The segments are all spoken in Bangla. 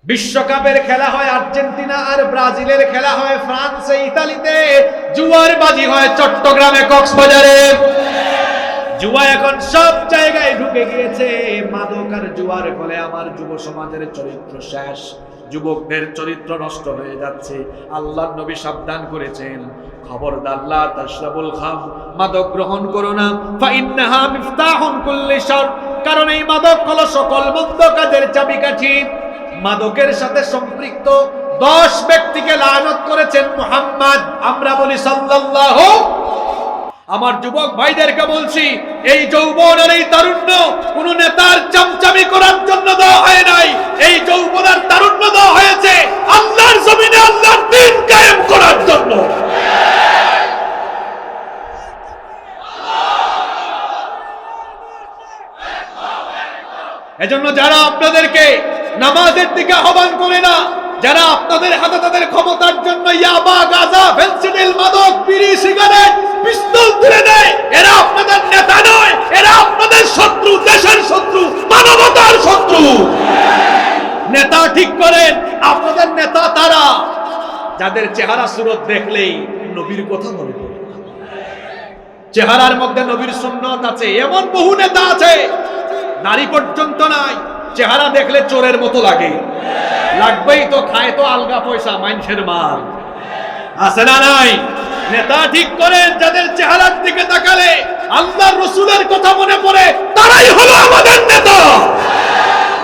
বিশ্বকাপের খেলা হয় আর্জেন্টিনা আর ব্রাজিলের খেলা হয় ফ্রান্সে ইতালিতে, জুয়ার বাজি হয় চট্টগ্রামে কক্সবাজারে। জুয়া এখন সব জায়গায় ঢুকে গিয়েছে। মাদক আর জুয়ার ফলে আমার যুব সমাজের চরিত্র শেষ, যুবকদের চরিত্র নষ্ট হয়ে যাচ্ছে। আল্লাহর নবী সাবধান করেছেন, খবরদার লা তাশরাবুল খাম, মাদক গ্রহণ করো না, ফাইন্নাহা মিফতাহুন কুল্লি শার, কারণ এই মাদক হলো সকল মন্দ কাজের চাবিকাঠি। মাদকের সাথে সম্পৃক্ত 10 ব্যক্তিকে লানত করেছেন মুহাম্মদ। আমরা বলি সাল্লাল্লাহু। আমার যুবক ভাইদেরকে বলছি, এই যৌবন আর এই তারুণ্য কোন নেতার চামচামি করার জন্য দেওয়া হয় নাই। এই যৌবন আর তারুণ্য দেওয়া হয়েছে আল্লাহর জমিনে আল্লাহর দ্বীন কায়েম করার জন্য। এজন্য যারা আপনাদেরকে নামাজের দিকে আহ্বান করে না, যারা আপনাদের হাতে তাদের ক্ষমতার জন্য ইয়াবা, গাঁজা, ফেন্সিডিল, মাদক, বিড়ি, সিগারেট, পিস্তল তুলে দেয়, এরা আপনাদের নেতা নয়, এরা আপনাদের শত্রু, দেশের শত্রু, মানবতার শত্রু। নেতা ঠিক করেন, আপনাদের নেতা তারা যাদের চেহারা সুরত দেখলেই নবীর কথা মনে পড়ে, চেহারার মধ্যে নবীর সুন্নত আছে। এমন বহু নেতা আছে নারী পর্যন্ত নাই, চেহারা দেখলে চোরের মতো লাগে, লাগবেই তো, খায় তো আলগা পয়সা, মানুষের মাল আছে না নাই? নেতা ঠিক করেন, যাদের চেহারার দিকে তাকালে আল্লাহর রাসূলের কথা মনে পড়ে, তারাই হলো আমাদের নেতা।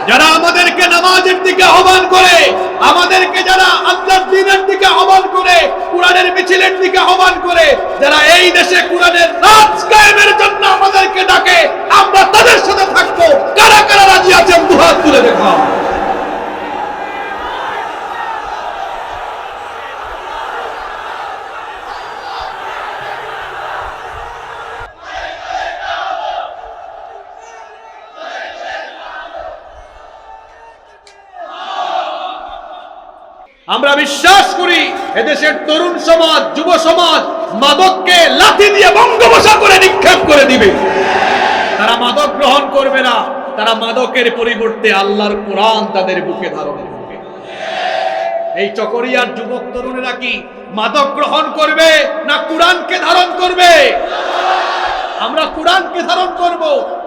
যারা আমাদেরকে নামাজের দিকে আহ্বান করে, আমাদেরকে যারা আল্লাহর দ্বীনের দিকে আহ্বান করে, কোরআনের মিছিলের দিকে আহ্বান করে, যারা এই দেশে কোরআনের রাজ কায়েমের জন্য আমাদেরকে ডাকে, আমরা তাদের সাথে থাকবো। কারা কারা রাজি আছেন দুহাত তুলে দেখাও। আমরা বিশ্বাস করি এদেশের তরুণ সমাজ, যুব সমাজ মাদককে লাথি দিয়ে বঙ্গোপসাগরে করে নিক্ষেপ করে দিবে। তারা মাদক গ্রহণ করবে না, তারা মাদকের পরিবর্তে আল্লাহর কোরআন তাদের বুকে ধারণ করবে। এই চকরিয়ার যুবক তরুণেরা কি মাদক গ্রহণ করবে না কোরআনকে ধারণ করবে? আমরা কোরআনকে ধারণ করব।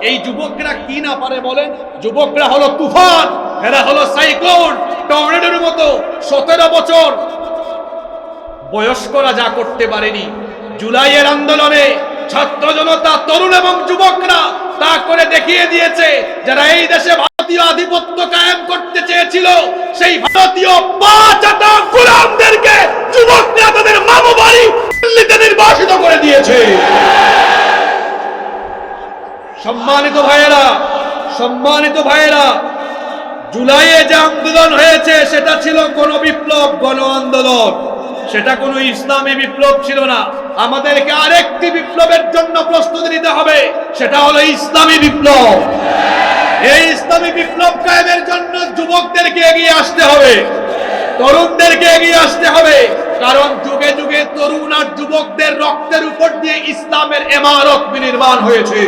এই যুবকরা কি না পারে বলেন? যুবকরা হলো তুফান, এরা হলো সাইক্লোন, টর্নেডোর মতো। 17 বছর বয়স্করা যা করতে পারেনি, জুলাইয়ের আন্দোলনে ছাত্র জনতা, তরুণ এবং যুবকরা তা করে দেখিয়ে দিয়েছে। যারা এই দেশে ভারতীয় আধিপত্য কায়েম করতে চেয়েছিল, সেই ভারতীয় পাঁচটা গোলামদেরকে যুবকরা তাদের মামু বাড়ি দিল্লিতে নির্বাসিত করে দিয়েছে। সম্মানিত ভাইয়েরা, সম্মানিত ভাইয়েরা, জুলাইয়ে যে আন্দোলন হয়েছে সেটা ছিল গণবিপ্লব, গণ আন্দোলন, সেটা কোনো ইসলামী বিপ্লব ছিল না। আমাদেরকে আরেকটি বিপ্লবের জন্য প্রস্তুতি নিতে হবে, সেটা হলো ইসলামী বিপ্লব। এই ইসলামী বিপ্লব কায়েমের জন্য যুবকদেরকে এগিয়ে আসতে হবে, তরুণদেরকে এগিয়ে আসতে হবে। কারণ যুগে যুগে তরুণ আর যুবকদের রক্তের উপর দিয়ে ইসলামের ইমারত বিনির্মাণ হয়েছে।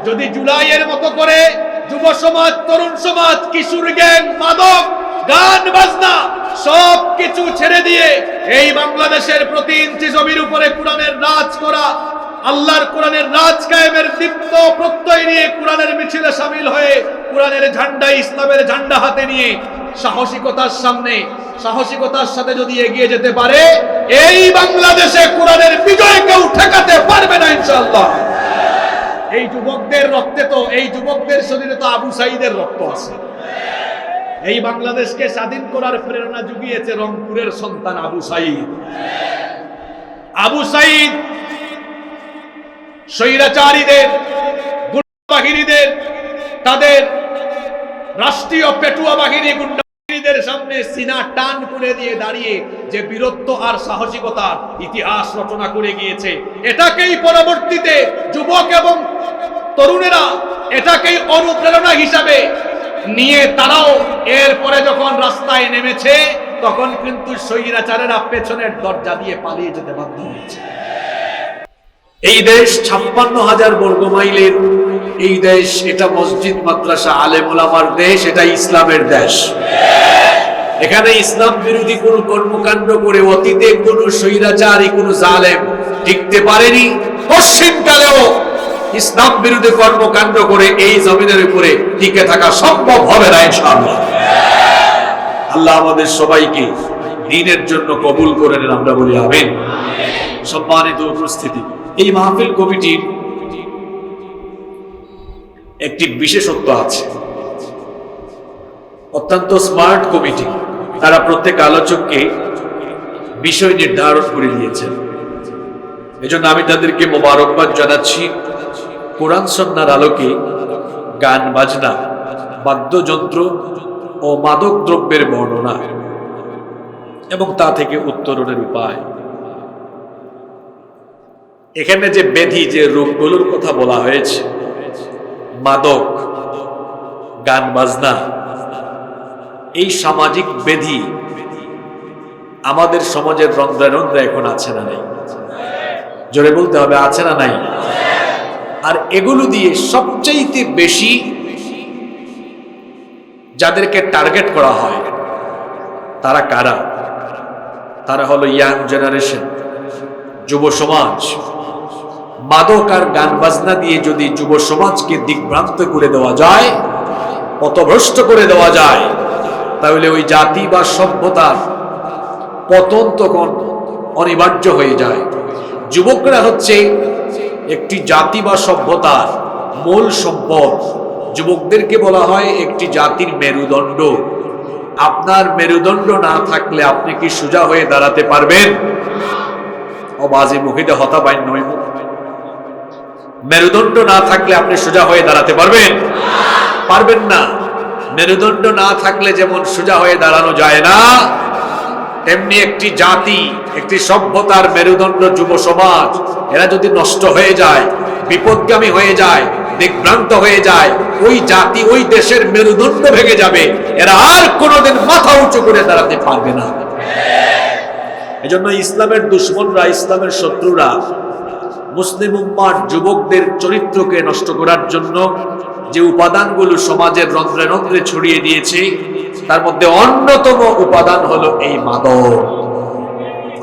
যদি জুলাইয়ের মতো করে যুব সমাজ, তরুণ সমাজ, কিশোর গ্যাং, মাদক, গান বাজনা সব কিছু ছেড়ে দিয়ে এই বাংলাদেশের প্রতি ইঞ্চি জমির উপরে কোরআনের রাজ করা, আল্লাহর কোরআনের রাজ কায়েমের দীপ্ত প্রত্যয় নিয়ে কোরআনের মিছিলে শামিল হয়ে কোরআনের ঝান্ডা, ইসলামের ঝান্ডা হাতে নিয়ে সাহসিকতার সামনে, সাহসিকতার সাথে যদি এগিয়ে যেতে পারে, এই বাংলাদেশে কোরআনের বিজয় কেউ ঠেকাতে পারবে না ইনশাআল্লাহ। এই যুবকদের রক্তে তো, এই যুবকদের শরীরে তো আবু সাঈদের রক্ত আছে। এই বাংলাদেশকে স্বাধীন করার প্রেরণা জুগিয়েছে রংপুরের সন্তান আবু সাঈদ। আবু সাঈদ স্বৈরাচারীদের, গুন্ডা বাহিনীদের, তাদের রাষ্ট্রীয় পেটুয়া বাহিনী, গুন্ডা বাহিনীদের সামনে সিনা টান করে দিয়ে দাঁড়িয়ে যে বীরত্ব আর সাহসিকতার ইতিহাস রচনা করে গিয়েছে, এটাকেই পরবর্তীতে যুবক এবং তরুণেরা এটাকেই অনুপ্রেরণা হিসাবে নিয়ে তারাও এরপরে যখন রাস্তায় নেমেছে, তখন কিন্তু স্বৈরাচারেরা পেছনের দরজা দিয়ে পালিয়ে যেতে বাধ্য হয়েছে। এই দেশ 56,000 বর্গ মাইলের এই দেশ, এটা মসজিদ, মাদ্রাসা, আলেম ওলামার দেশ, এটা ইসলামের দেশ। এখানে ইসলাম বিরোধী কোন কর্মকাণ্ড করে অতীতে কোন স্বৈরাচারী কোন জালেম টিকতে পারেনি, পশ্চিমকালেও ইসলাম বিরোধী কর্মকাণ্ড করে এই জমিনের উপরে টিকে থাকা সম্ভব হবে না ইনশাআল্লাহ। আল্লাহ আমাদের সবাইকে দ্বীনের জন্য কবুল করে নেন, আমরা বলি আমিন। সম্মানিত উপস্থিতি, এই মাহফিল কমিটির একটি বিশেষত্ব আছে, অত্যন্ত স্মার্ট কমিটি। তারা প্রত্যেক আলোচককে বিষয় নির্ধারণ করে দিয়েছেন, এজন্য আমি তাদেরকে মোবারকবাদ জানাচ্ছি। কোরআন সুন্নাহর আলোকে গান বাজনা, বাদ্যযন্ত্র ও মাদক দ্রব্যের বর্ণনা এবং তা থেকে উত্তরণের উপায়। এখানে যে ব্যাধি, যে রোগগুলোর কথা বলা হয়েছে, মাদক, গান বাজনা, এই সামাজিক ব্যাধি আমাদের সমাজের রন্ধ্রে রন্ধ্রে এখন আছে না নাই? জোরে বলতে হবে, আছে না নাই? আর এগুলো দিয়ে সবচাইতে বেশি যাদেরকে টার্গেট করা হয় তারা কারা? তারা হলো ইয়াং জেনারেশন, যুব সমাজ। মাদক আর গান বাজনা দিয়ে যদি যুব সমাজকে দিকভ্রান্ত করে দেওয়া যায়, পথভ্রষ্ট করে দেওয়া যায়, তাহলে ওই জাতি বা সভ্যতার পতন তখন অনিবার্য হয়ে যায়। যুবকরা হচ্ছে একটি জাতি বা সভ্যতার মূল সম্পদ। যুবকদেরকে বলা হয় একটি জাতির মেরুদণ্ড। আপনার মেরুদণ্ড না থাকলে আপনি কি সোজা হয়ে দাঁড়াতে পারবেন? অবাজি মুখিতে হতাবাইন নয়। মেরুদণ্ড না থাকলে আপনি সোজা হয়ে দাঁড়াতে পারবেন? পারবেন না। মেরুদণ্ড না থাকলে যেমন সোজা হয়ে দাঁড়ানো যায় না, তেমনি একটি জাতি, একটি সভ্যতার মেরুদণ্ড যুব সমাজ, এরা যদি নষ্ট হয়ে যায়, বিপদগামী হয়ে যায়, দিকভ্রান্ত হয়ে যায়, ওই জাতি, ওই দেশের মেরুদণ্ড ভেঙে যাবে। এরা আর কোনোদিন মাথা উঁচু করে দাঁড়াতে পারবে না। এজন্য ইসলামের দুশ্মনরা, ইসলামের শত্রুরা মুসলিম উম্মার যুবকদের চরিত্রকে নষ্ট করার জন্য যে উপাদানগুলো সমাজের রন্ধ্রে রন্ধ্রে ছড়িয়ে দিয়েছে, তার মধ্যে অন্যতম উপাদান হলো এই মাদক।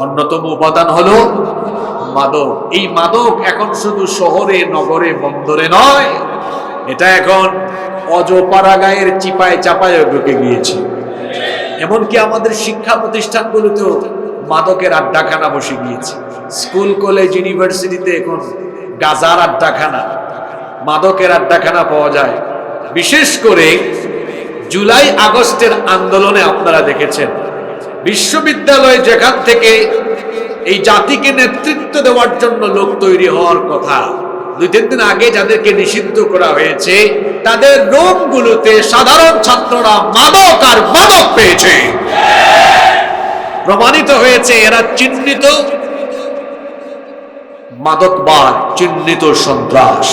অন্যতম উপাদান হলো মাদক। এই মাদক এখন শুধু শহরে, নগরে, বন্দরে নয়, এটা এখন অজপাড়াগাঁয়ের চিপায় চাপায় ঢুকে গিয়েছে। এমনকি আমাদের শিক্ষা প্রতিষ্ঠানগুলোতেও মাদকের আড্ডাখানা বসে গিয়েছে। স্কুল, কলেজ, ইউনিভার্সিটিতে এখন গাজার আড্ডাখানা, মাদকের আড্ডাখানা পাওয়া যায়। বিশেষ করে জুলাই আগস্টের আন্দোলনে আপনারা দেখেছেন, বিশ্ববিদ্যালয়ে যেখান থেকে এই জাতিকে নেতৃত্ব দেওয়ার জন্য লোক তৈরি হওয়ার কথা, 2-3 দিন আগে যাদেরকে নিষিদ্ধ করা হয়েছে, তাদের রুমগুলোতে সাধারণ ছাত্ররা মাদক আর মাদক পেয়েছে। প্রমাণিত হয়েছে এরা চিহ্নিত মাদকবাদ, চিহ্নিত সন্ত্রাস।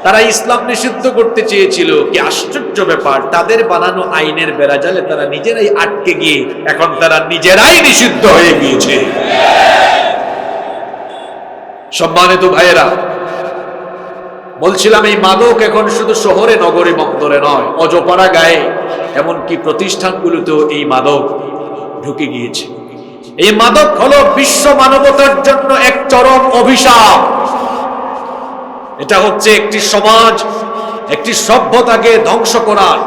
তারা ইসলাম নিষিদ্ধ করতে চেয়েছিল। কি আশ্চর্য ব্যাপার, তাদের বানানো আইনের বেড়াজালে তারা নিজেরাই আটকে গিয়ে এখন তারা নিজেরাই নিষিদ্ধ হয়ে গিয়েছে। সম্মানিত ভাইয়েরা, বলছিলাম এই মাদক এখন শুধু শহরে, নগরে, বন্দরে নয়, অজপাড়া গায়ে, এমনকি প্রতিষ্ঠানগুলোতেও এই মাদক ঢুকে গিয়েছে। এই মাদক হলো বিশ্ব মানবতার জন্য এক চরম অভিশাপ। এটা হচ্ছে একটি সমাজ, একটি সভ্যতাকে ধ্বংস করার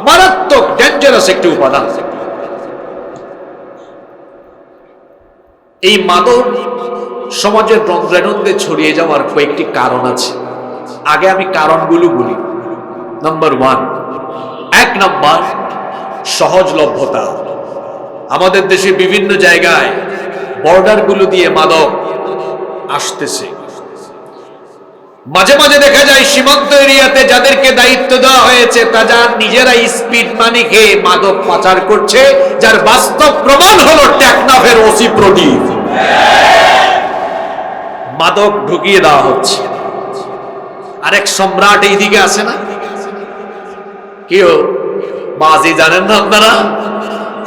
মারাত্মক ডেঞ্জারাস একটি উপাদান। এই মাদক সমাজের রন্ধ্রে রন্ধ্রে ছড়িয়ে যাওয়ার কয়েকটি কারণ আছে। আগে আমি কারণগুলো বলি। নাম্বার 1, 1 নাম্বার সহজলভ্যতা। আমাদের দেশে বিভিন্ন জায়গায় বর্ডারগুলো দিয়ে মাদক আসতেছে। মাঝে মাঝে দেখা যায় সীমান্ত এরিয়াতে যাদেরকে দায়িত্ব দেওয়া হয়েছে তারা নিজেরাই স্পিড মানি খেয়ে মাদক পাচার করছে, যার বাস্তব প্রমাণ হলো টেকনাফের ওসি প্রদীপ। মাদক ঢুকিয়ে দেওয়া হচ্ছে। আরেক সম্রাট এইদিকে আছে না, কেউ বাজি জানেন না আপনারা?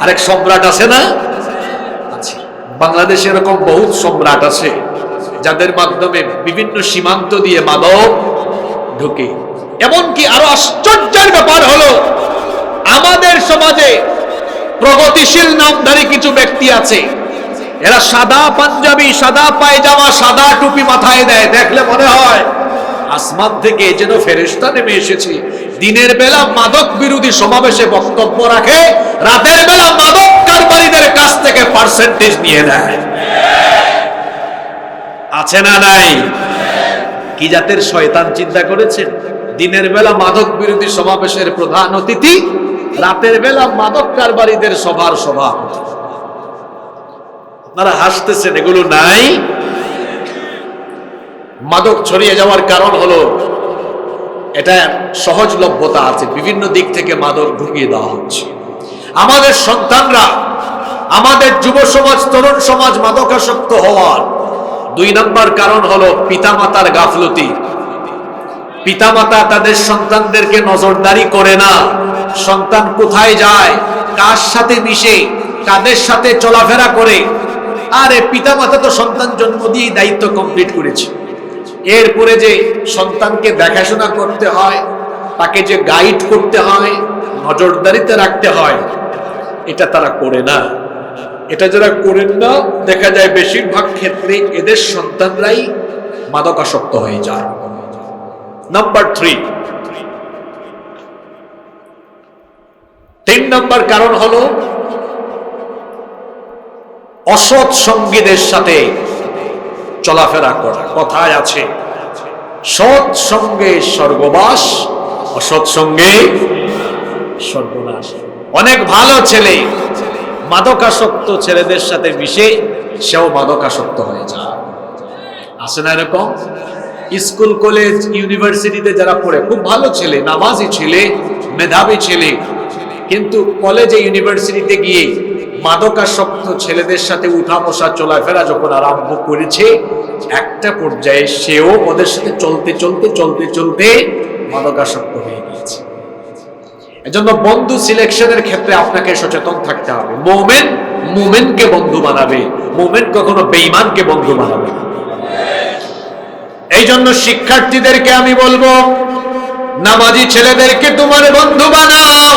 আরেক সম্রাট আছে না? আছে। বাংলাদেশে এরকম বহুত সম্রাট আছে যাদের মাধ্যমে বিভিন্ন সীমান্ত দিয়ে মাদক ঢুকে। এমনকি আরো আশ্চর্যের ব্যাপার হলো, আমাদের সমাজে প্রগতিশীল নামধারী কিছু ব্যক্তি আছে, এরা সাদা পাঞ্জাবি, সাদা পায়জামা, সাদা টুপি মাথায় দেয়, দেখলে মনে হয় আসমান থেকে যেন ফেরেশতা নেমে এসেছে। দিনের বেলা মাদক বিরোধী সমাবেশে বক্তব্য রাখে, রাতের বেলা মাদক কারবারিদের কাছ থেকে পার্সেন্টেজ নিয়ে নেয়। আছে না নাই? কি জাতের শয়তান চিন্তা করেছেন? দিনের বেলা মাদক বিরোধী সমাবেশের প্রধান অতিথি, রাতের বেলা মাদক কারবারিদের সভার সভাপতি। আপনারা হাসতেছেন, এগুলো নাই। মাদক ছড়িয়ে যাওয়ার কারণ হলো এটা সহজলভ্যতা আছে, বিভিন্ন দিক থেকে মাদক ঢুকিয়ে দেওয়া হচ্ছে। আমাদের সন্তানরা, আমাদের যুব সমাজ, তরুণ সমাজ মাদকাসক্ত হওয়ার 2 নম্বর কারণ হলো পিতামাতার গাফলতি। পিতামাতা তাদের সন্তানদেরকে নজরদারি করে না। সন্তান কোথায় যায়, কার সাথে মিশে, কাদের সাথে চলাফেরা করে। আরে পিতামাতা তো সন্তান জন্ম দিয়ে দায়িত্ব কমপ্লিট করেছে, এরপরে যে সন্তানকে দেখাশোনা করতে হয়, তাকে যে গাইড করতে হয়, নজরদারিতে রাখতে হয়, এটা তারা করে না। এটা যারা করেন না, দেখা যায় বেশিরভাগ ক্ষেত্রে এদের সন্তানরাই মাদকাসক্ত হয়ে যায়। নাম্বার 3 নম্বর কারণ হলো অসৎ সঙ্গীদের সাথে চলাফেরা করা। কথায় আছে, সৎ সঙ্গে স্বর্গবাস, অসৎ সঙ্গে সর্বনাশ। অনেক ভালো ছেলে মাদকাসক্ত ছেলেদের সাথে মিশে সেও মাদকাসক্ত হয়ে যায়। আছে না এরকম? স্কুল, কলেজ, ইউনিভার্সিটিতে যারা পড়ে, খুব ভালো ছেলে, নামাজি ছেলে, মেধাবী ছেলে, কিন্তু কলেজে, ইউনিভার্সিটিতে গিয়ে মাদকাসক্ত ছেলেদের সাথে উঠা বসা চলাফেরা যখন আরম্ভ করেছে, একটা পর্যায়ে সেও ওদের সাথে চলতে চলতে চলতে চলতে মাদকাসক্ত হয়ে গিয়েছে। এজন্য বন্ধু সিলেকশনের ক্ষেত্রে আপনাকে সচেতন থাকতে হবে। মুমিন মুমিনকে বন্ধু বানাবে, মুমিন কখনো বেঈমানকে বন্ধু বানাবে না। এই জন্য শিক্ষার্থীদেরকে আমি বলবো, নামাজি ছেলেদেরকে তোমার বন্ধু বানাও,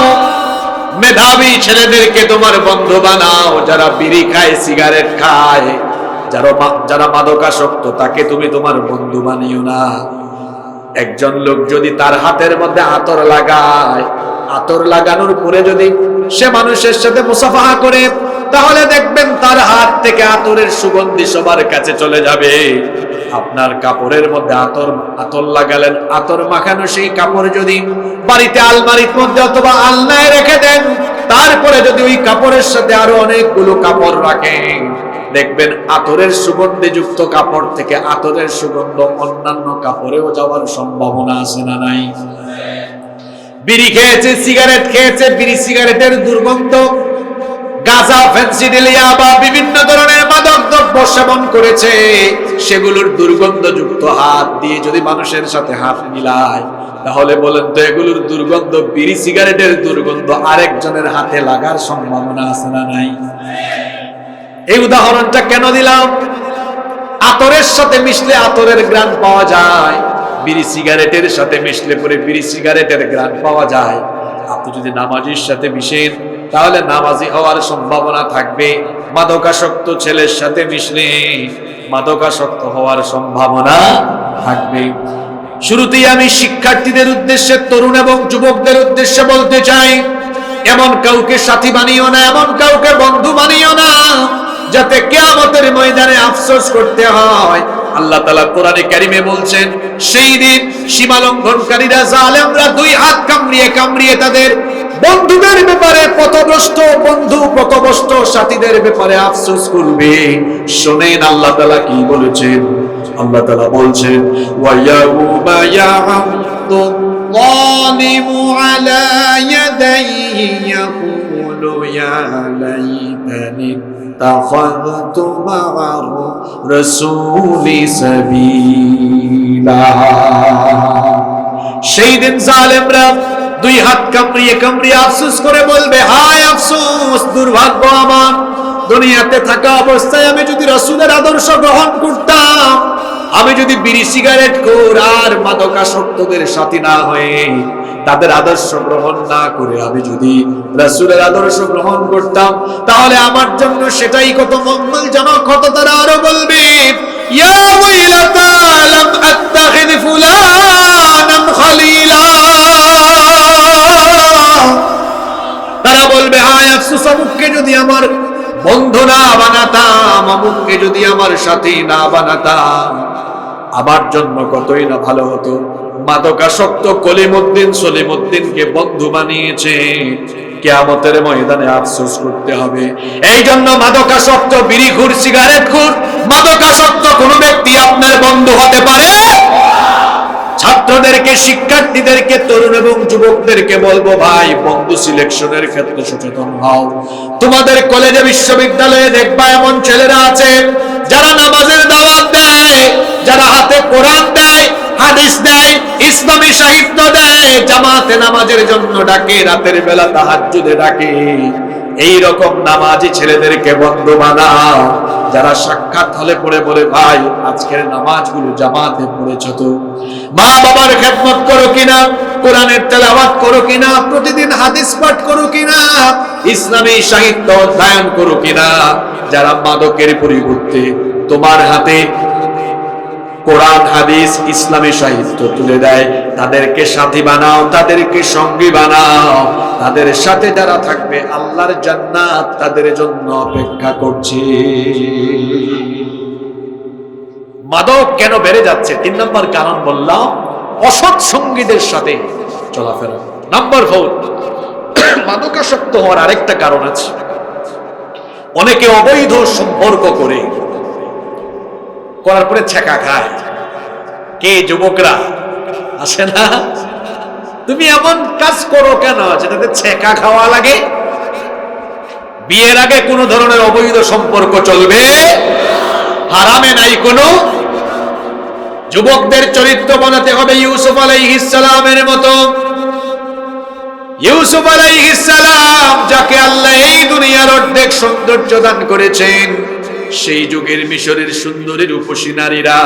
মেধাবী ছেলেদেরকে তোমার বন্ধু বানাও। যারা বিড়ি খায়, সিগারেট খায়, যারা মাদকাসক্ত, তাকে তুমি তোমার বন্ধু বানিও না। একজন লোক যদি তার হাতের মধ্যে আতর লাগায়, আতর লাগানোর পরে যদি সে মানুষের সাথে মুসাফাহা করে, তাহলে দেখবেন তার হাত থেকে আতরের সুগন্ধি সবার কাছে চলে যাবে। আপনার কাপড়ের মধ্যে আতর লাগালেন, আতর মাখানো সেই কাপড় যদি বাড়িতে আলমারির মধ্যে অথবা আলনায় রেখে দেন, তারপরে যদি ওই কাপড়ের সাথে আরো অনেকগুলো কাপড় রাখেন, দেখবেন আতরের সুগন্ধি যুক্ত কাপড় থেকে আতরের সুগন্ধ অন্যান্য কাপড়েও যাওয়ার সম্ভাবনা আছে না নাই? বিড়ি খেয়েছে, সিগারেট খেয়েছে, বিড়ি সিগারেটের দুর্গন্ধ, গাঁজা, ফেন্সিডিলিয়া বা বিভিন্ন ধরনের মাদক দ্রব্য সেবন করেছে, সেগুলোর দুর্গন্ধযুক্ত হাত দিয়ে যদি মানুষের সাথে হাত মিলায়, তাহলে বলেন তো এগুলোর দুর্গন্ধ, বিড়ি সিগারেটের দুর্গন্ধ আরেকজনের হাতে লাগার সম্ভাবনা আছে না নাই? এই উদাহরণটা কেন দিলাম? আতরের সাথে মিশলে আতরের ঘ্রাণ পাওয়া যায়, বিড়ি সিগারেটের সাথে মিশলে পরে বিড়ি সিগারেটের ঘ্রাণ পাওয়া যায়। আপনি যদি নামাজির সাথে মিশেন, তাহলে নামাজি হওয়ার সম্ভাবনা থাকবে। মাদকাসক্ত ছেলের সাথে মিশলে মাদকাসক্ত হওয়ার সম্ভাবনা থাকবে। শুরুতেই আমি শিক্ষার্থীদের উদ্দেশ্যে, তরুণ এবং যুবকদের উদ্দেশ্যে বলতে চাই, এমন কাউকে সাথী বানিও না, এমন কাউকে বন্ধু বানিও না, যাতে কিয়ামতের ময়দানে আফসোস করতে হয়। আল্লাহ তাআলা কোরআনে কারিমে বলছেন, সেই দিন সীমালঙ্ঘনকারীরা, জালেমরা 2 হাত কামড়িয়ে কামড়িয়ে তাদের বন্ধুদের ব্যাপারে, পথভ্রষ্ট বন্ধু, পথভ্রষ্ট সাথীদের ব্যাপারে আফসোস করবে। শুনেন আল্লাহ তাআলা কি বলেছেন। আল্লাহ তাআলা বলছেন, ওয়া ইয়াউমা ইয়া'আদু যালিমু আলা ইয়াদাইহি ইয়াকুলু ইয়া লাইতানি তাখাযতু মা'আর রাসূলি সাবিলা। সেই দিন জালেমরা 2 হাত কামড়িয়ে কামড়িয়ে আফসোস করে বলবে, হায় আফসোস, দুর্ভাগ্য আমার, দুনিয়াতে থাকা অবস্থায় আমি যদি রাসূলের আদর্শ গ্রহণ করতাম, আমি যদি বিড়ি সিগারেট খোর আর মাদকাসক্তদের সাথী না হয়ে তাদের আদর্শ গ্রহণ না করে আমি যদি রাসূলের আদর্শ গ্রহণ করতাম তাহলে আমার জন্য সেটাই কত মঙ্গলজনক হতো। তারা আরো বলবে ইয়া ওয়াইলাতা লাম আত্তাখিদ ফুলানান খলিলা, তারা বলবে হায় আফসোস, অমুককে যদি আমার বন্ধু না বানাতাম, অমুককে যদি আমার সাথী না বানাতাম, আমার জন্য কতই না ভালো হতো। মাদকাসক্ত কলিমউদ্দিন সলিমউদ্দিনকে বন্ধু বানিয়েছে, কিয়ামতের ময়দানে আফসোস করতে হবে। এই জন্য মাদকাসক্ত বিড়িখোর, সিগারেটখোর, মাদকাসক্ত কোনো ব্যক্তি আপনার বন্ধু হতে পারে। ছাত্রদেরকে, শিক্ষার্থীদেরকে, তরুণ এবং যুবকদেরকে বলবো ভাই, বন্ধু সিলেকশনের ক্ষেত্রে সচেতন হও। তোমাদের কলেজে বিশ্ববিদ্যালয়ে দেখবা এমন ছেলেরা আছে যারা নামাজের দাওয়াত দেয়, যারা হাতে কোরআন দেয়, হাদিস দেয়, ইসলামী সাহিত্য দেয়, জামাতে নামাজের জন্য ডাকে, রাতের বেলা তাহাজ্জুদে ডাকে। এই রকম নামাজি ছেলেদেরকে বন্ধু বানাও, যারা সাক্ষাৎ হলে পড়ে বলে ভাই আজকের নামাজগুলো জামাতে পড়েছ তো, মা বাবার খেদমত করো কিনা, কোরআনের তেলাওয়াত করো কিনা, প্রতিদিন হাদিস পাঠ করো কিনা, ইসলামী সাহিত্য অধ্যয়ন করো কিনা। যারা মাদকের পরিবর্তে তোমার হাতে কোরআন, হাদিস, ইসলামী সাহিত্য তুলে দেয়, তাদেরকে সাথী বানাও, তাদেরকে সঙ্গী বানাও। তাদের সাথে যারা থাকবে আল্লাহর জান্নাত তাদের জন্য অপেক্ষা করছে। মাদক কেন বেড়ে যাচ্ছে? 3 নম্বর কারণ বললাম, অসৎ সঙ্গীদের সাথে চলাফেরা। নাম্বার 4, মাদকাসক্ত হওয়ার আরেকটা কারণ আছে। অনেকে অবৈধ সম্পর্ক করার পরে ছেঁকা খায়। কে যুবকরা আছে না, তুমি এমন কাজ করো কেন যেটাতে ছেঁকা খাওয়া লাগে? বিয়ের আগে কোন ধরনের অবৈধ সম্পর্ক চলবে, হারামে নাই কোনো। যুবকদের চরিত্র বানাতে হবে ইউসুফ আলাইহিস সালামের মতো। ইউসুফ আলাইহিস সালাম যাকে আল্লাহ এই দুনিয়ার অর্ধেক সৌন্দর্য দান করেছেন, সেই যুগের মিশরের সুন্দরী রূপসী নারীরা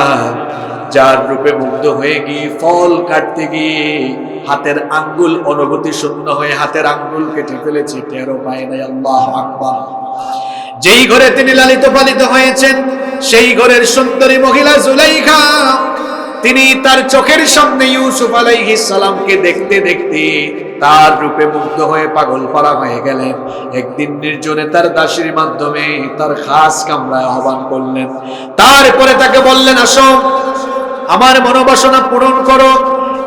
যার রূপে মুগ্ধ হয়ে গিয়ে ফল কাটতে গিয়ে হাতের আঙ্গুল অনুভূতি শূন্য হয়ে হাতের আঙ্গুল কেটে ফেলেছে, টেরও পায় নাই। আল্লাহু আকবার। যেই ঘরে তিনি লালিত পালিত হয়েছেন, সেই ঘরের সুন্দরী মহিলা জুলাইখা, তিনি তার চোখের সামনে ইউসুফ আলাইহিস সালামকে দেখতে দেখতে তার রূপে মুগ্ধ হয়ে পাগল পারা হয়ে গেলেন। একদিন নির্জনে তার দাসীর মাধ্যমে তার খাস কামরায় আহ্বান করলেন। তারপরে তাকে বললেন, আসো আমার মনোবাসনা পূরণ করো।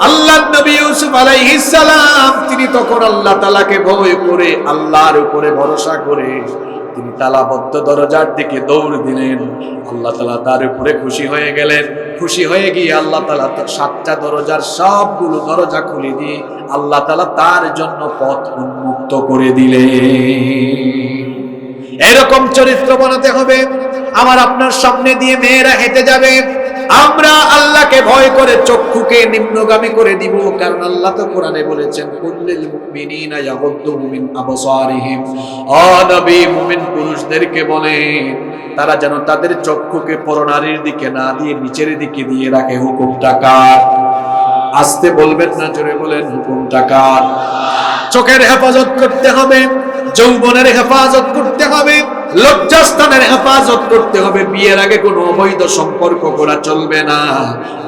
আল্লাহর নবী ইউসুফ আলাইহিস সালাম তিনি তখন আল্লাহ তাআলাকে ভয় করে, আল্লাহর উপরে ভরসা করে তিনি তালাবদ্ধ দরজার দিকে দৌড় দিলেন। আল্লাহ তাআলা তার উপরে খুশি হয়ে গেলেন। খুশি হয়ে গিয়ে আল্লাহ তাআলা 7টা দরজার সবগুলো দরজা খুলে দিয়ে আল্লাহ তাআলা তার জন্য পথ উন্মুক্ত করে দিলেন। এরকম চরিত্র বানাতে হবে। আমার আপনার সামনে দিয়ে মেয়েরা হেঁটে যাবে, আমরা আল্লাহকে ভয় করে চক্ষুকে নিম্নগামী করে দিব। কারণ আল্লাহ তো কোরআনে বলেছেন, কুল্লিল মুমিনিনা ইয়াগুদ্দু মিন আবসারিহিম। ও নবী, মুমিন পুরুষদেরকে বলেন তারা যেন তাদের চক্ষুকে পরনারীর দিকে না দিয়ে নিচের দিকে দিয়ে রাখে। হুকুমটা কার? আস্তে বলবেন না, জোরে বলেন, হুকুমটা কার? চোখের হেফাজত করতে হবে, যৌবনের হেফাজত করতে হবে, লজ্জাস্থানের হেফাজত করতে হবে। বিয়ের আগে কোনো অবৈধ সম্পর্ক করা চলবে না।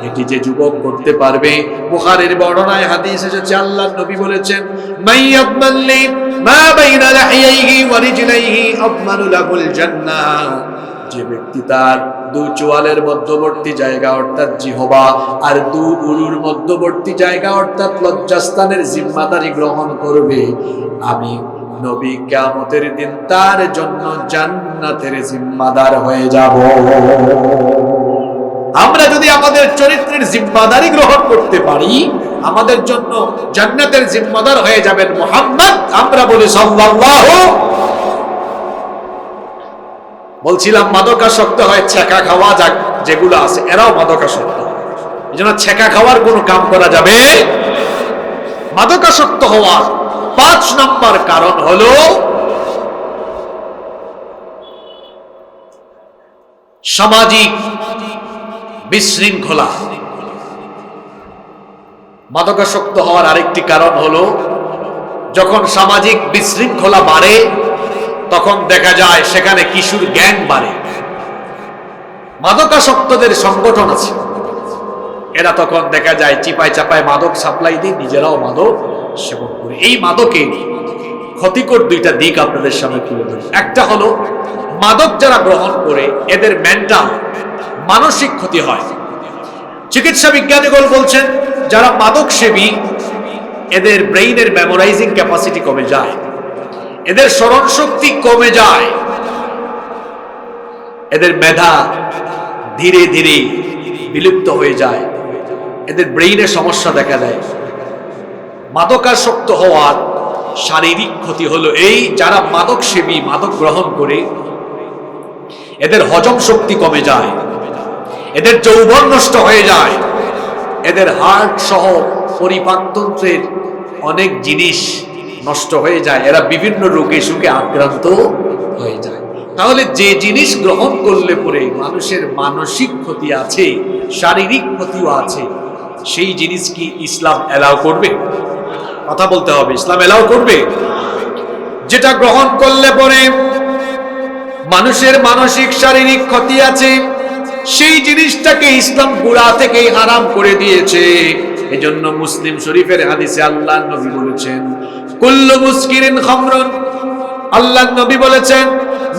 এটি যে যুবক করতে পারবে, বুখারীর বর্ণনায় হাদিস এসেছে, আল্লাহর নবী বলেছেন, মাইয়াবমাল্লি মা বাইনা লাহিয়াইহি ওয়া রিজলাইহি আবমানু লাহুল জান্নাহ। যে ব্যক্তি তার 2 চোয়ালের মধ্যবর্তী জায়গা অর্থাৎ জিহবা আর 2 উরুর মধ্যবর্তী জায়গা অর্থাৎ লজ্জাস্থানের জিম্মাদারি গ্রহণ করবে, আমি নবী কিয়ামতের দিন তার জন্য জান্নাতের জিম্মাদার হয়ে যাব। আমরা যদি আমাদের চরিত্রের জিম্মাদারি গ্রহণ করতে পারি, আমাদের জন্য জান্নাতের জিম্মাদার হয়ে যাবেন মুহাম্মদ। আমরা বলি সাল্লাল্লাহু। বলছিলাম মাদকাসক্ত হয় ছেঁকা খাওয়া, যেগুলো আছে এরাও মাদকাসক্ত। এই জন্য ছেঁকা খাওয়ার কোনো কাম করা যাবে। মাদকাসক্ত হওয়ার 5 নম্বর কারণ হলো সামাজিক বিশৃঙ্খলা। মাদকাসক্ত হওয়ার আরেকটি কারণ হলো যখন সামাজিক বিশৃঙ্খলা বাড়ে তখন দেখা যায় সেখানে কিশোর গ্যাং বাড়ে। মাদকাসক্তদের সংগঠন আছে, এরা তখন দেখা যায় চিপায় চাপায় মাদক সাপ্লাই দিয়ে নিজেরাও মাদক সেবন করে। এই মাদকের ক্ষতিকর দুইটা দিক আপনাদের সামনে তুলে ধরি। একটা হলো মাদক যারা গ্রহণ করে এদের মেন্টাল মানসিক ক্ষতি হয়। চিকিৎসা বিজ্ঞানীগণ বলছেন যারা মাদক সেবী এদের ব্রেইনের মেমোরাইজিং ক্যাপাসিটি কমে যায়, এদের স্মরণ শক্তি কমে যায়, এদের মেধা ধীরে ধীরে বিলুপ্ত হয়ে যায়, এদের ব্রেইনে সমস্যা দেখা দেয়। মাদকাসক্ত হওয়ার শারীরিক ক্ষতি হলো এই, যারা মাদক সেবী মাদক গ্রহণ করে এদের হজম শক্তি কমে যায়, এদের যৌবন নষ্ট হয়ে যায়, এদের হার্ট সহ পরিপাকতন্ত্রের অনেক জিনিস নষ্ট হয়ে যায়, এরা বিভিন্ন রোগে সুখে আক্রান্ত হয়ে যায়। তাহলে যে জিনিস গ্রহণ করলে পরে মানুষের মানসিক ক্ষতি আছে, শারীরিক ক্ষতিও আছে, সেই জিনিস কি ইসলাম এলাও করবে? কথা বলতে হবে, ইসলাম এলাও করবে? যেটা গ্রহণ করলে পরে মানুষের মানসিক শারীরিক ক্ষতি আছে সেই জিনিসটাকে ইসলাম গোড়া থেকেই হারাম করে দিয়েছে। এজন্য মুসলিম শরীফের হাদিসে আল্লাহর নবী বলেছেন কুল্লু মুসকিরিন খামরুন, আল্লাহর নবী বলেছেন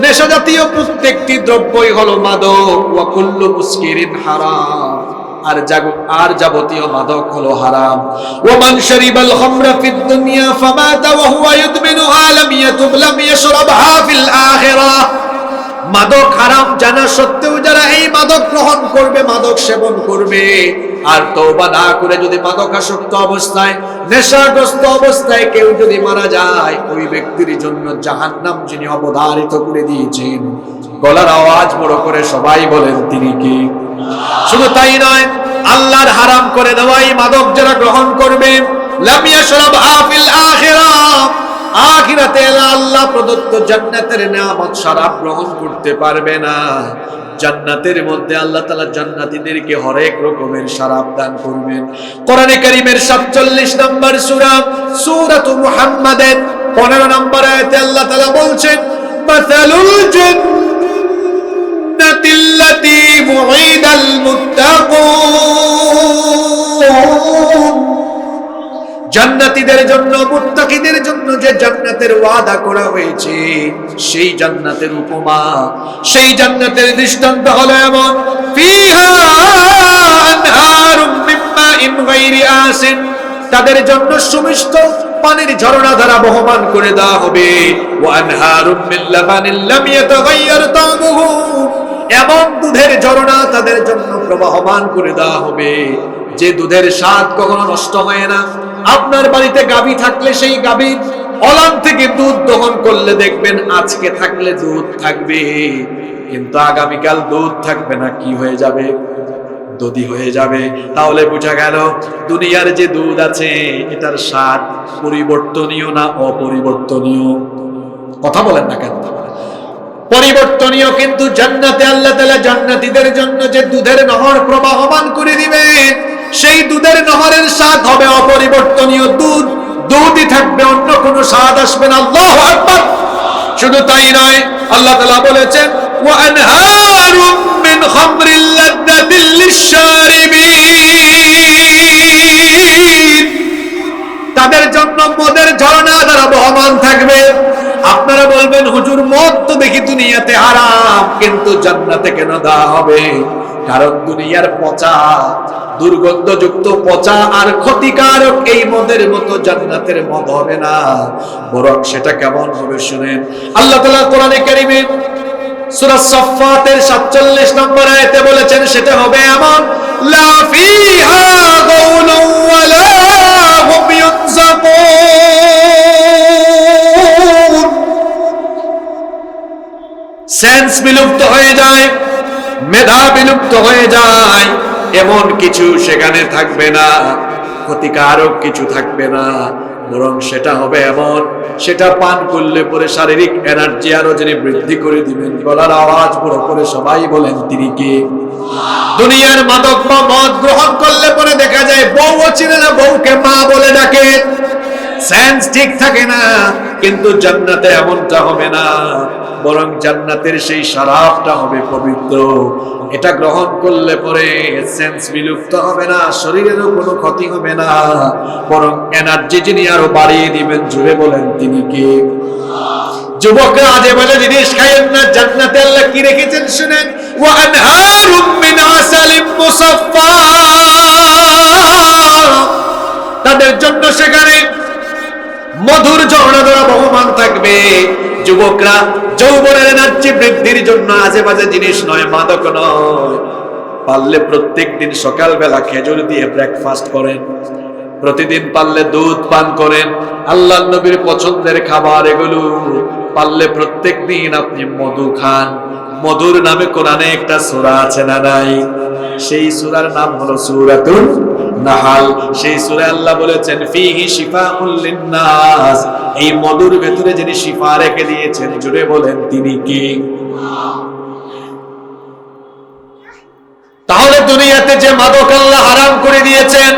নেশা জাতীয় প্রত্যেকটি দ্রব্যই হলো মাদক, ওয়া কুল্লু মুসকিরিন হারাম, আর যাবতীয় মাদক হলো হারাম। ওয়া মান শারিবাল খামরা ফিদ দুনিয়া ফামাতা ওয়া হুয়া ইউদমিনুহা লাম ইয়াতুব লাম ইয়াশরাবহা ফিল আখিরাহ। মাদক হারাম জানা সত্ত্বেও যারা এই মাদক গ্রহণ করবে, মাদক সেবন করবে, আর তওবা না করে যদি মাদকাসক্ত অবস্থায় নেশাগ্রস্ত অবস্থায় কেউ যদি মারা যায়, ওই ব্যক্তির জন্য জাহান্নাম যিনি অবধারিত করে দিয়েছেন, গলার আওয়াজ বড় করে সবাই বলেন তিনি কি? শুধু তাই নয়, আল্লাহর হারাম করে দেওয়াই মাদক যারা গ্রহণ করবে লাম ইয়াশরাবহা ফিল আখিরাহ, আখিরাতে আল্লাহ প্রদত্ত জান্নাতের নিয়ামত শরাব গ্রহণ করতে পারবে না। জান্নাতের মধ্যে আল্লাহ তাআলা জান্নাতীদেরকে হরেক রকমের শরাব দান করবেন। কোরআনে কারীমের 47 নম্বর সূরা সূরাতু মুহাম্মাদের 15 নম্বর আয়াতে আল্লাহ তাআলা বলছেন মাসালুল জান্নাতিল্লাতী মুঈদাল মুত্তাকুন, জান্নাতীদের জন্য মুত্তাকিদের জন্য যে জান্নাতের ওয়াদা করা হয়েছে সেই জান্নাতের উপমা, সেই জান্নাতের দৃষ্টান্ত হলো এমন ফিহা আনহারুম মিন মাইন গায়রি আসিন, তাদের জন্য সুমিষ্ট পানির ঝর্ণা দ্বারা বহমান করে দেওয়া হবে। ওয়া আনহারুম মিন লাবানিন লাম ইয়াতাগায়্যার তা'মুহু, এমন দুধের ঝর্ণা তাদের জন্য প্রবাহমান করে দেওয়া হবে যে দুধের স্বাদ কখনো নষ্ট হয় না। আপনার বাড়িতে গাভী থাকলে সেই গাভীর অলান থেকে দুধ দহন করলে দেখবেন আজকে থাকলে দুধ থাকবে, কিন্তু আগামীকাল দুধ থাকবে না, কি হয়ে যাবে? দধি হয়ে যাবে। তাহলে বোঝা গেল দুনিয়ার যে দুধ আছে এটার স্বাদ পরিবর্তনীয় না অপরিবর্তনীয়? কথা বলেন না কেন? পরিবর্তনীয়। কিন্তু জান্নাতে আল্লাহ তাআলা জান্নাতীদের জন্য যে দুধের নহর প্রবাহমান করে দিবেন, সেই দুধের নহরের স্বাদ হবে অপরিবর্তনীয় দুধ, দুধই থাকবে, অন্য কোনো স্বাদ আসবে না। আল্লাহু আকবার। শুধু তাই নয়, আল্লাহ তাআলা বলেছেন ওয়া আনহারুম মিন খামরিল লাযযাতিল লিশ-শারিবিন, তাদের জন্য মদের ঝর্ণা দ্বারা বহমান থাকবে। আপনারা বলবেন হুজুর মদ তো দেখি দুনিয়াতে হারাম, কিন্তু জান্নাতে কেন দেওয়া হবে? কারণ দুনিয়ার পচা দুর্গন্ধযুক্ত পচা আর ক্ষতিকারক এই মদের মতো জান্নাতের মদ হবে না, বরং সেটা কেমন হবে শুনেন। আল্লাহ তাআলা কোরআনে কারীমে সূরা সাফফাতের 47 নম্বর আয়াতে বলেছেন সেটা হবে এমন লা ফিহা গাউলু ওয়ালা হুম ইউনজাকুন, সেন্স বিলুপ্ত হয়ে যায়, মেধা বিলুপ্ত হয়ে যায়, এমন কিছু সেখানে থাকবে না, ক্ষতিকারক কিছু থাকবে না, বরং সেটা হবে এমন সেটা পান করলে পরে শারীরিক এনার্জি আরো যিনি বৃদ্ধি করে দিবেন, গলার আওয়াজ বড় করে সবাই বলেন তিনি কে? দুনিয়ার মাদক বা মদ গ্রহণ করলে পরে দেখা যায় বউও চিনে না, বউকে মা বলে ডাকে, সেন্স ঠিক থাকে না। কিন্তু জান্নাতে এমনটা হবে না, বরং জান্নাতের সেই শরাবটা হবে পবিত্র। এটা গ্রহণ করলে পরে সেন্স বিলুপ্ত হবে না, শরীরেরও কোনো ক্ষতি হবে না, বরং এনার্জি যিনি আরো বাড়িয়ে দিবেন। জুড়ে বলেন তিনি কে? যুবকরা আজে বাজে জিনিস খাইয়েন না, জান্নাতে আল্লাহ কি রেখেছেন শুনেন, ওয়া আনহারুম মিন আসালিম মুসাফফা, তাদের জন্য সেখানে মধুর ঝর্ণা দ্বারা বহমান থাকবে। যুবকরা যৌবনের এনার্জি বৃদ্ধির জন্য আজে বাজে জিনিস নয়, মাদক নয়, পারলে প্রত্যেক দিন সকালবেলা খেজুর দিয়ে ব্রেকফাস্ট করেন, প্রতিদিন পারলে দুধ পান করেন, আল্লাহর নবীর পছন্দের খাবার এগুলো। পারলে প্রত্যেক দিন আপনি মধু খান। মধুর নামে কোরআনে একটা সূরা আছে না নাই? সেই সূরার নাম হলো সূরাতুন নাহাল। সেই সূরায় আল্লাহ বলেছেন ফিহি শিফাউল লিন্নাস, এই মধুর ভেতরে যিনি শিফা রেখে দিয়েছেন, জুড়ে বলেন তিনি কে? তাহলে দুনিয়াতে যে মাদক আল্লাহ হারাম করে দিয়েছেন,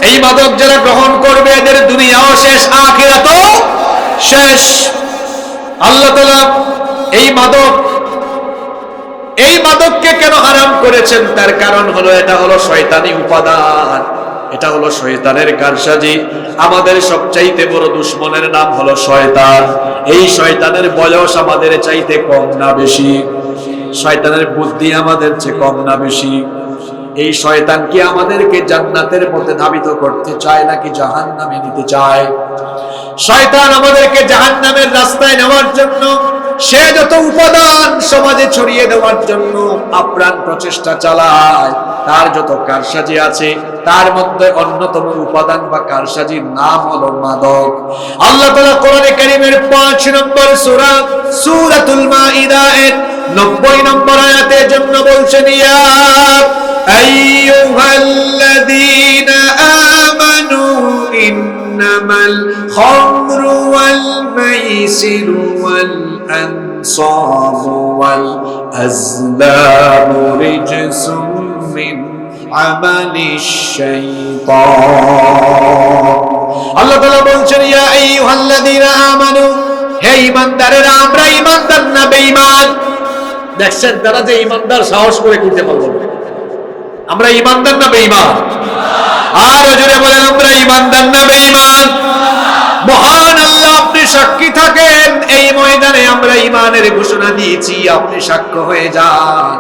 এই মাদক যারা গ্রহণ করবে এদের দুনিয়াও শেষ, আখিরাতও শেষ। আল্লাহ তাআলা এই মাদককে কেন হারাম করেছেন? তার কারণ হলো এটা হলো শয়তানি উপাদান, এটা হলো শয়তানের কারসাজি। আমাদের সবচাইতে বড় দুশমনের নাম হলো শয়তান। এই শয়তানের বয়স আমাদের চাইতে কম না বেশি? শয়তানের বুদ্ধি আমাদের চেয়ে কম না বেশি? এই শয়তান কি আমাদেরকে জান্নাতের পথে ধাবিত করতে চায় নাকি জাহান্নামে নিতে চায়? শয়তান আমাদেরকে জাহান্নামের রাস্তায় নেওয়ার জন্য সে যত উপাদান সমাজে ছড়িয়ে দেওয়ার জন্য আপ্রাণ প্রচেষ্টা চালায়, তার যত কারসাজি আছে তার মধ্যে অন্যতম উপাদান বা কারসাজির নাম হলো মাদক। আল্লাহ তাআলা কোরআনে কারীমের 5 নম্বর সূরা সূরাতুল মাইদা এর 90 নম্বর আয়াতের জন্য বলছেন, ইয়া আইয়ুহাল্লাযীনা আমানু ইন্নামাল খামরু ওয়াল মাইসিরু ওয়াল আনসাবু ওয়াল আজলামু রিজসুম মিন আমালিশ শাইতান। আল্লাহ তাআলা বলছেন, ইয়া আইয়ুহাল্লাযীনা আমানু, হে ঈমানদারেরা, আমরা ঈমানদার না বেঈমান? দেখছেন তারা যে ঈমানদার সাহস করে করতে পারলো না। আমরা ঈমানদার না বেঈমান? আর জোরে বলেন, আমরা ঈমানদার না বেঈমান? মহান আল্লাহ আপনি সাক্ষী থাকেন, এই ময়দানে আমরা ঈমানের ঘোষণা দিয়েছি, আপনি সাক্ষ্য হয়ে যান,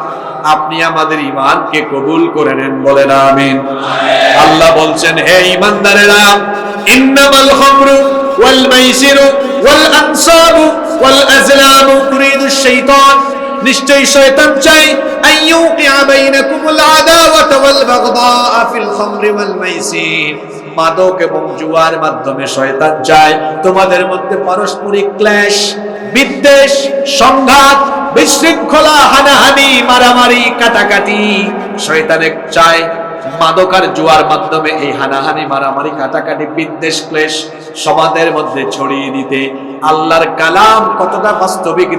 আপনি আমাদের ঈমানকে কবুল করে নেন, বলেন আমিন। আল্লাহ বলছেন, হে ঈমানদারেরা, ইন্নামাল খামরু ওয়াল মাইসিরু ওয়াল আনসাবু ওয়াল আজলামু তুরিদুশ শাইতান, নিশ্চয়ই শয়তান চাই আইয়ুকিয়া বাইনাকুমুল আদাওয়াতা ওয়াল বাগদা ফিল খামরি ওয়াল মাইসির, মাদক এবং জুয়ার মাধ্যমে শয়তান চায় তোমাদের মধ্যে পারস্পরিক ক্লেশ, বিদ্বেষ, সংঘাত, বিশৃঙ্খলা, হানাহানি, মারামারি, কাটাকাটি। শয়তানে চায় মাদক আর জুয়ার মাধ্যমে এই হানাহানি, মারামারি, কাটাকাটি, বিদ্বেষ, ক্লেশ সমাজের মধ্যে ছড়িয়ে দিতে। আল্লাহর কালাম কতটা বাস্তবিক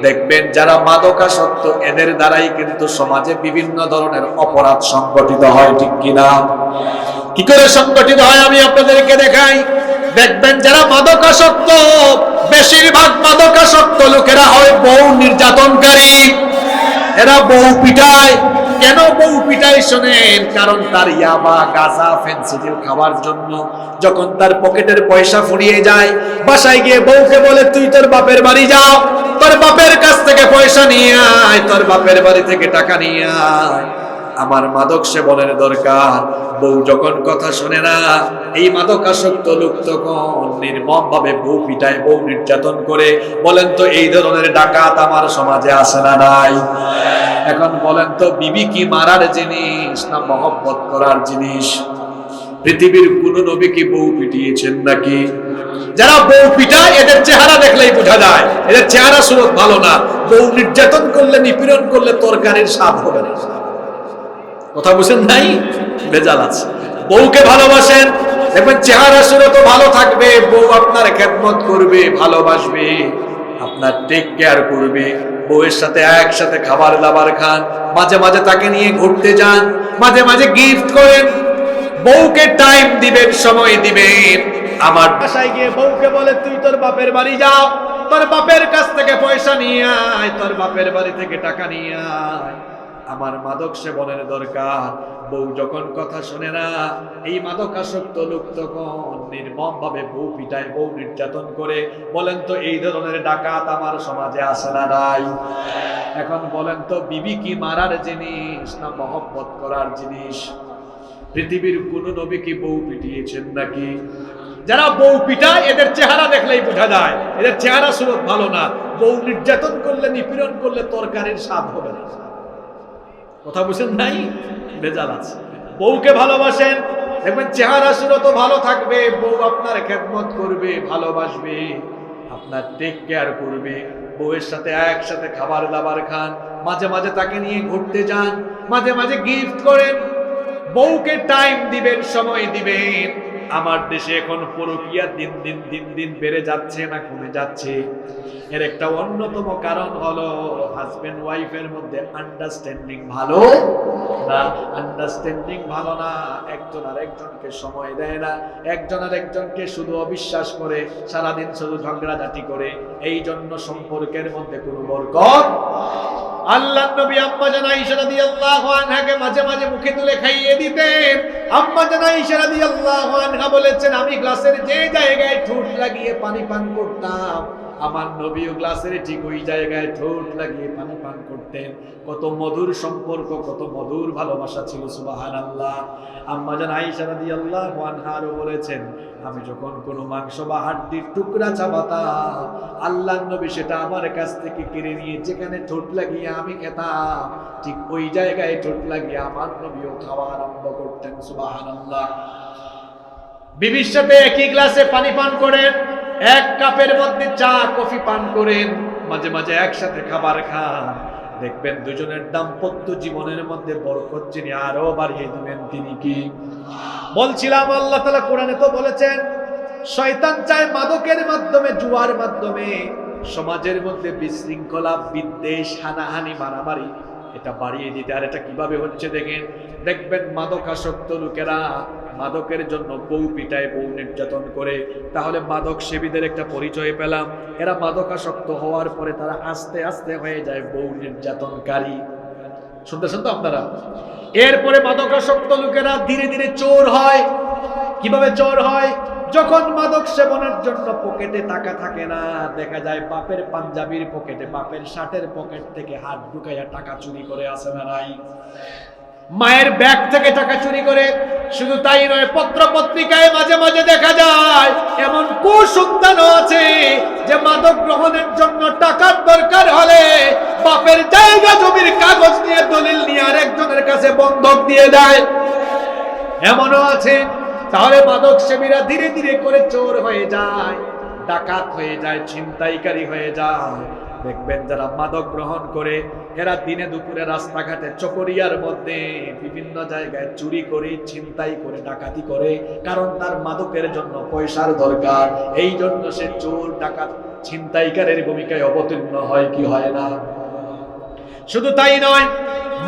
দেখবেন যারা মাদকাসক্ত এদের দ্বারাই কিন্তু সমাজে বিভিন্ন ধরনের অপরাধ সংগঠিত হয়, ঠিক কিনা? কি করে সংগঠিত হয় আমি আপনাদেরকে দেখাই। দেখবেন যারা মাদকাসক্ত, বেশিরভাগ মাদকাসক্ত লোকেরা হয় বউ নির্যাতনকারী, এরা বউ পিটায়। কেন বউ পিটায় শোনেন, কারণ তার ইয়াবা, গাঁজা, ফেন্সিডিল খাওয়ার জন্য যখন তার পকেটের পয়সা ফুরিয়ে যায়, বাসায় গিয়ে বউকে বলে তুই তোর বাপের বাড়ি যাও, তোর বাপের কাছ থেকে পয়সা নিয়ে আয়, তোর বাপের বাড়ি থেকে টাকা নিয়ে আয়, আমার মাদক সেবনের দরকার। বউ যখন কথা শুনে না, এই মাদকাসক্ত লোক তখন নির্মম ভাবে বউ পিটায়, বউ নির্যাতন করে। বলেন তো এই ধরনের ডাকাত আমার সমাজে আছে না নাই? এখন বলেন তো বিবি কি মারার জিনিস না মহব্বত করার জিনিস? পৃথিবীর কোন নবী কি বউ পিটিয়েছেন নাকি? যারা বউ পিটায় এদের চেহারা দেখলেই বোঝা যায় এদের চেহারা সুরত ভালো না। বউ নির্যাতন করলে, নিপীড়ন করলে তরকারির স্বাদ হবে না। কথা বুঝেন নাই? ভেজাল আছে। বউকে ভালোবাসেন, দেখবেন চেহারা সুরত ভালো থাকবে, বউ আপনার খেদমত করবে, ভালোবাসবে, আপনার টেক কেয়ার করবে, বউয়ের সাথে একসাথে খাবার দাবার খান, মাঝে মাঝে তাকে নিয়ে ঘুরতে যান, মাঝে মাঝে গিফট করেন, বউকে টাইম দিবেন, সময় দিবেন। আমার বাসায় গিয়ে বউকে বলে তুই তোর বাপের বাড়ি যাও, তোর বাপের কাছ থেকে পয়সা নিয়ে আয়, তোর বাপের বাড়ি থেকে টাকা নিয়ে আয়, আমার মাদক সেবনের দরকার। বউ যখন কথা শুনে না, এই মাদকাসক্ত লোক তখন নির্মম ভাবে বউ পিটায়, বউ নির্যাতন করে। বলেন তো এই ধরনের ডাকাত আমার সমাজে আছে না নাই? এখন বলেন তো বিবি কি মারার জিনিস না মহব্বত করার জিনিস? পৃথিবীর কোন নবী কি বউ পিটিয়েছেন নাকি? যারা বউ পিটায় এদের চেহারা দেখলেই বোঝা যায় এদের চেহারা সুরত ভালো না। বউ নির্যাতন করলে, নিপীড়ন করলে তরকারির স্বাদ হবে না। কথা বুঝেন নাই? বেজাল আছে। বউকে ভালোবাসেন, দেখবেন চেহারা সুরত ভালো থাকবে, বউ আপনার খেদমত করবে, ভালোবাসবে, আপনার টেক কেয়ার করবে, বউয়ের সাথে একসাথে খাবার দাবার খান, মাঝে মাঝে তাকে নিয়ে ঘুরতে যান, মাঝে মাঝে গিফট করেন, বউকে টাইম দিবেন, সময় দিবেন। আমার দেশে এখন পরকীয়া দিন দিন দিন দিন বেড়ে যাচ্ছে না কমে যাচ্ছে? এর একটা অন্যতম কারণ হলো হাজবেন্ড ওয়াইফের মধ্যে আন্ডারস্ট্যান্ডিং ভালো না। আন্ডারস্ট্যান্ডিং ভালো না, একজন আর একজনকে সময় দেয় না, একজন আর একজনকে শুধু অবিশ্বাস করে, সারাদিন শুধু ঝগড়াঝাটি করে। এই জন্য সম্পর্কের মধ্যে কোনো বরকত। আল্লাহর নবী আম্মা জান আয়েশা রাদিয়াল্লাহু আনহাকে মাঝে মাঝে মুখে তুলে খাইয়ে দিতেন। আম্মা জান আয়েশা রাদিয়াল্লাহু আনহা বলেছেন, আমি গ্লাসের যে জায়গায় ঠোঁট লাগিয়ে পানি পান করতাম, আমার নবীও গ্লাসের ঠিক ওই জায়গায় ঠোঁট লাগিয়ে পানি পান করতেন। কত মধুর সম্পর্ক, কত মধুর ভালোবাসা ছিল, সুবহানাল্লাহ। আম্মা জান আয়েশা রাদিয়াল্লাহু আনহা আরো বলেছেন, আমি যখন কোনো মাংস বা হাড্ডির টুকরা চাবাতাম, আল্লাহর নবী সেটা আমার কাছ থেকে কেড়ে নিয়ে যেখানে ঠোঁট লাগিয়ে আমি খেতাম, ঠিক ওই জায়গায় ঠোঁট লাগিয়ে আমার নবীও খাওয়া আরম্ভ করতেন, সুবহানাল্লাহ। বিবির সাথে একই গ্লাসে পানি পান করেন, এক কাপের মধ্যে চা কফি পান করেন, মাঝে মাঝে একসাথে খাবার খান, দেখবেন দুজনের দাম্পত্য জীবনের মধ্যে বরকত যিনি আরো বাড়িয়ে দিবেন তিনি কি? বলছিলাম আল্লাহ তাআলা কোরআনে তো বলেছেন, শয়তান চায় মাদকের মাধ্যমে, জুয়ার মাধ্যমে সমাজের মধ্যে বিশৃঙ্খলা, বিদ্বেষ, হানাহানি, মারামারি এটা বাড়িয়ে দিতে। আর এটা কিভাবে হচ্ছে দেখেন, দেখবেন মাদকাসক্ত লোকেরা মাদকের জন্য বউ পিটায়, বউ নির্যাতন করে। তাহলে মাদক সেবীদের একটা পরিচয় পেলাম, এরা মাদকাসক্ত হওয়ার পরে তারা আস্তে আস্তে হয়ে যায় বউ নির্যাতনকারী। শুনতেছেন তো আপনারা? এরপরে মাদকাসক্ত লোকেরা ধীরে ধীরে চোর হয়। কিভাবে চোর হয়? যখন মাদক সেবনের জন্য পকেটে টাকা থাকে না, দেখা যায় বাপের পাঞ্জাবির পকেটে, বাপের শার্টের পকেট থেকে হাত ঢুকাইয়া টাকা চুরি করে, আসে না নাই? মায়ের ব্যাগ থেকে টাকা চুরি করে। শুধু তাই নয়, পত্র পত্রিকায় মাঝে মাঝে দেখা যায় এমন কুসন্তানও আছে যে মাদক গ্রহণের জন্য টাকার দরকার হলে বাপের জায়গা জমির কাগজ নিয়ে, দলিল নিয়ে আরেকজনের কাছে বন্ধক দিয়ে দেয়, এমনও আছে। তাহলে মাদক সেবীরা ধীরে ধীরে করে চোর হয়ে যায়, ডাকাত হয়ে যায়, ছিনতাইকারী হয়ে যায়। দেখবেন যারা মাদক গ্রহণ করে এরা দিনে দুপুরে রাস্তাঘাটে, চকরিয়ার মধ্যে, বিভিন্ন জায়গায় চুরি করে, ছিনতাই করে, ডাকাতি করে, কারণ তার মাদকের জন্য পয়সার দরকার। এই জন্য সে চোর, ডাকাত, ছিনতাইকারীর ভূমিকায় অবতীর্ণ হয়, কি হয় না? শুধু তাই নয়,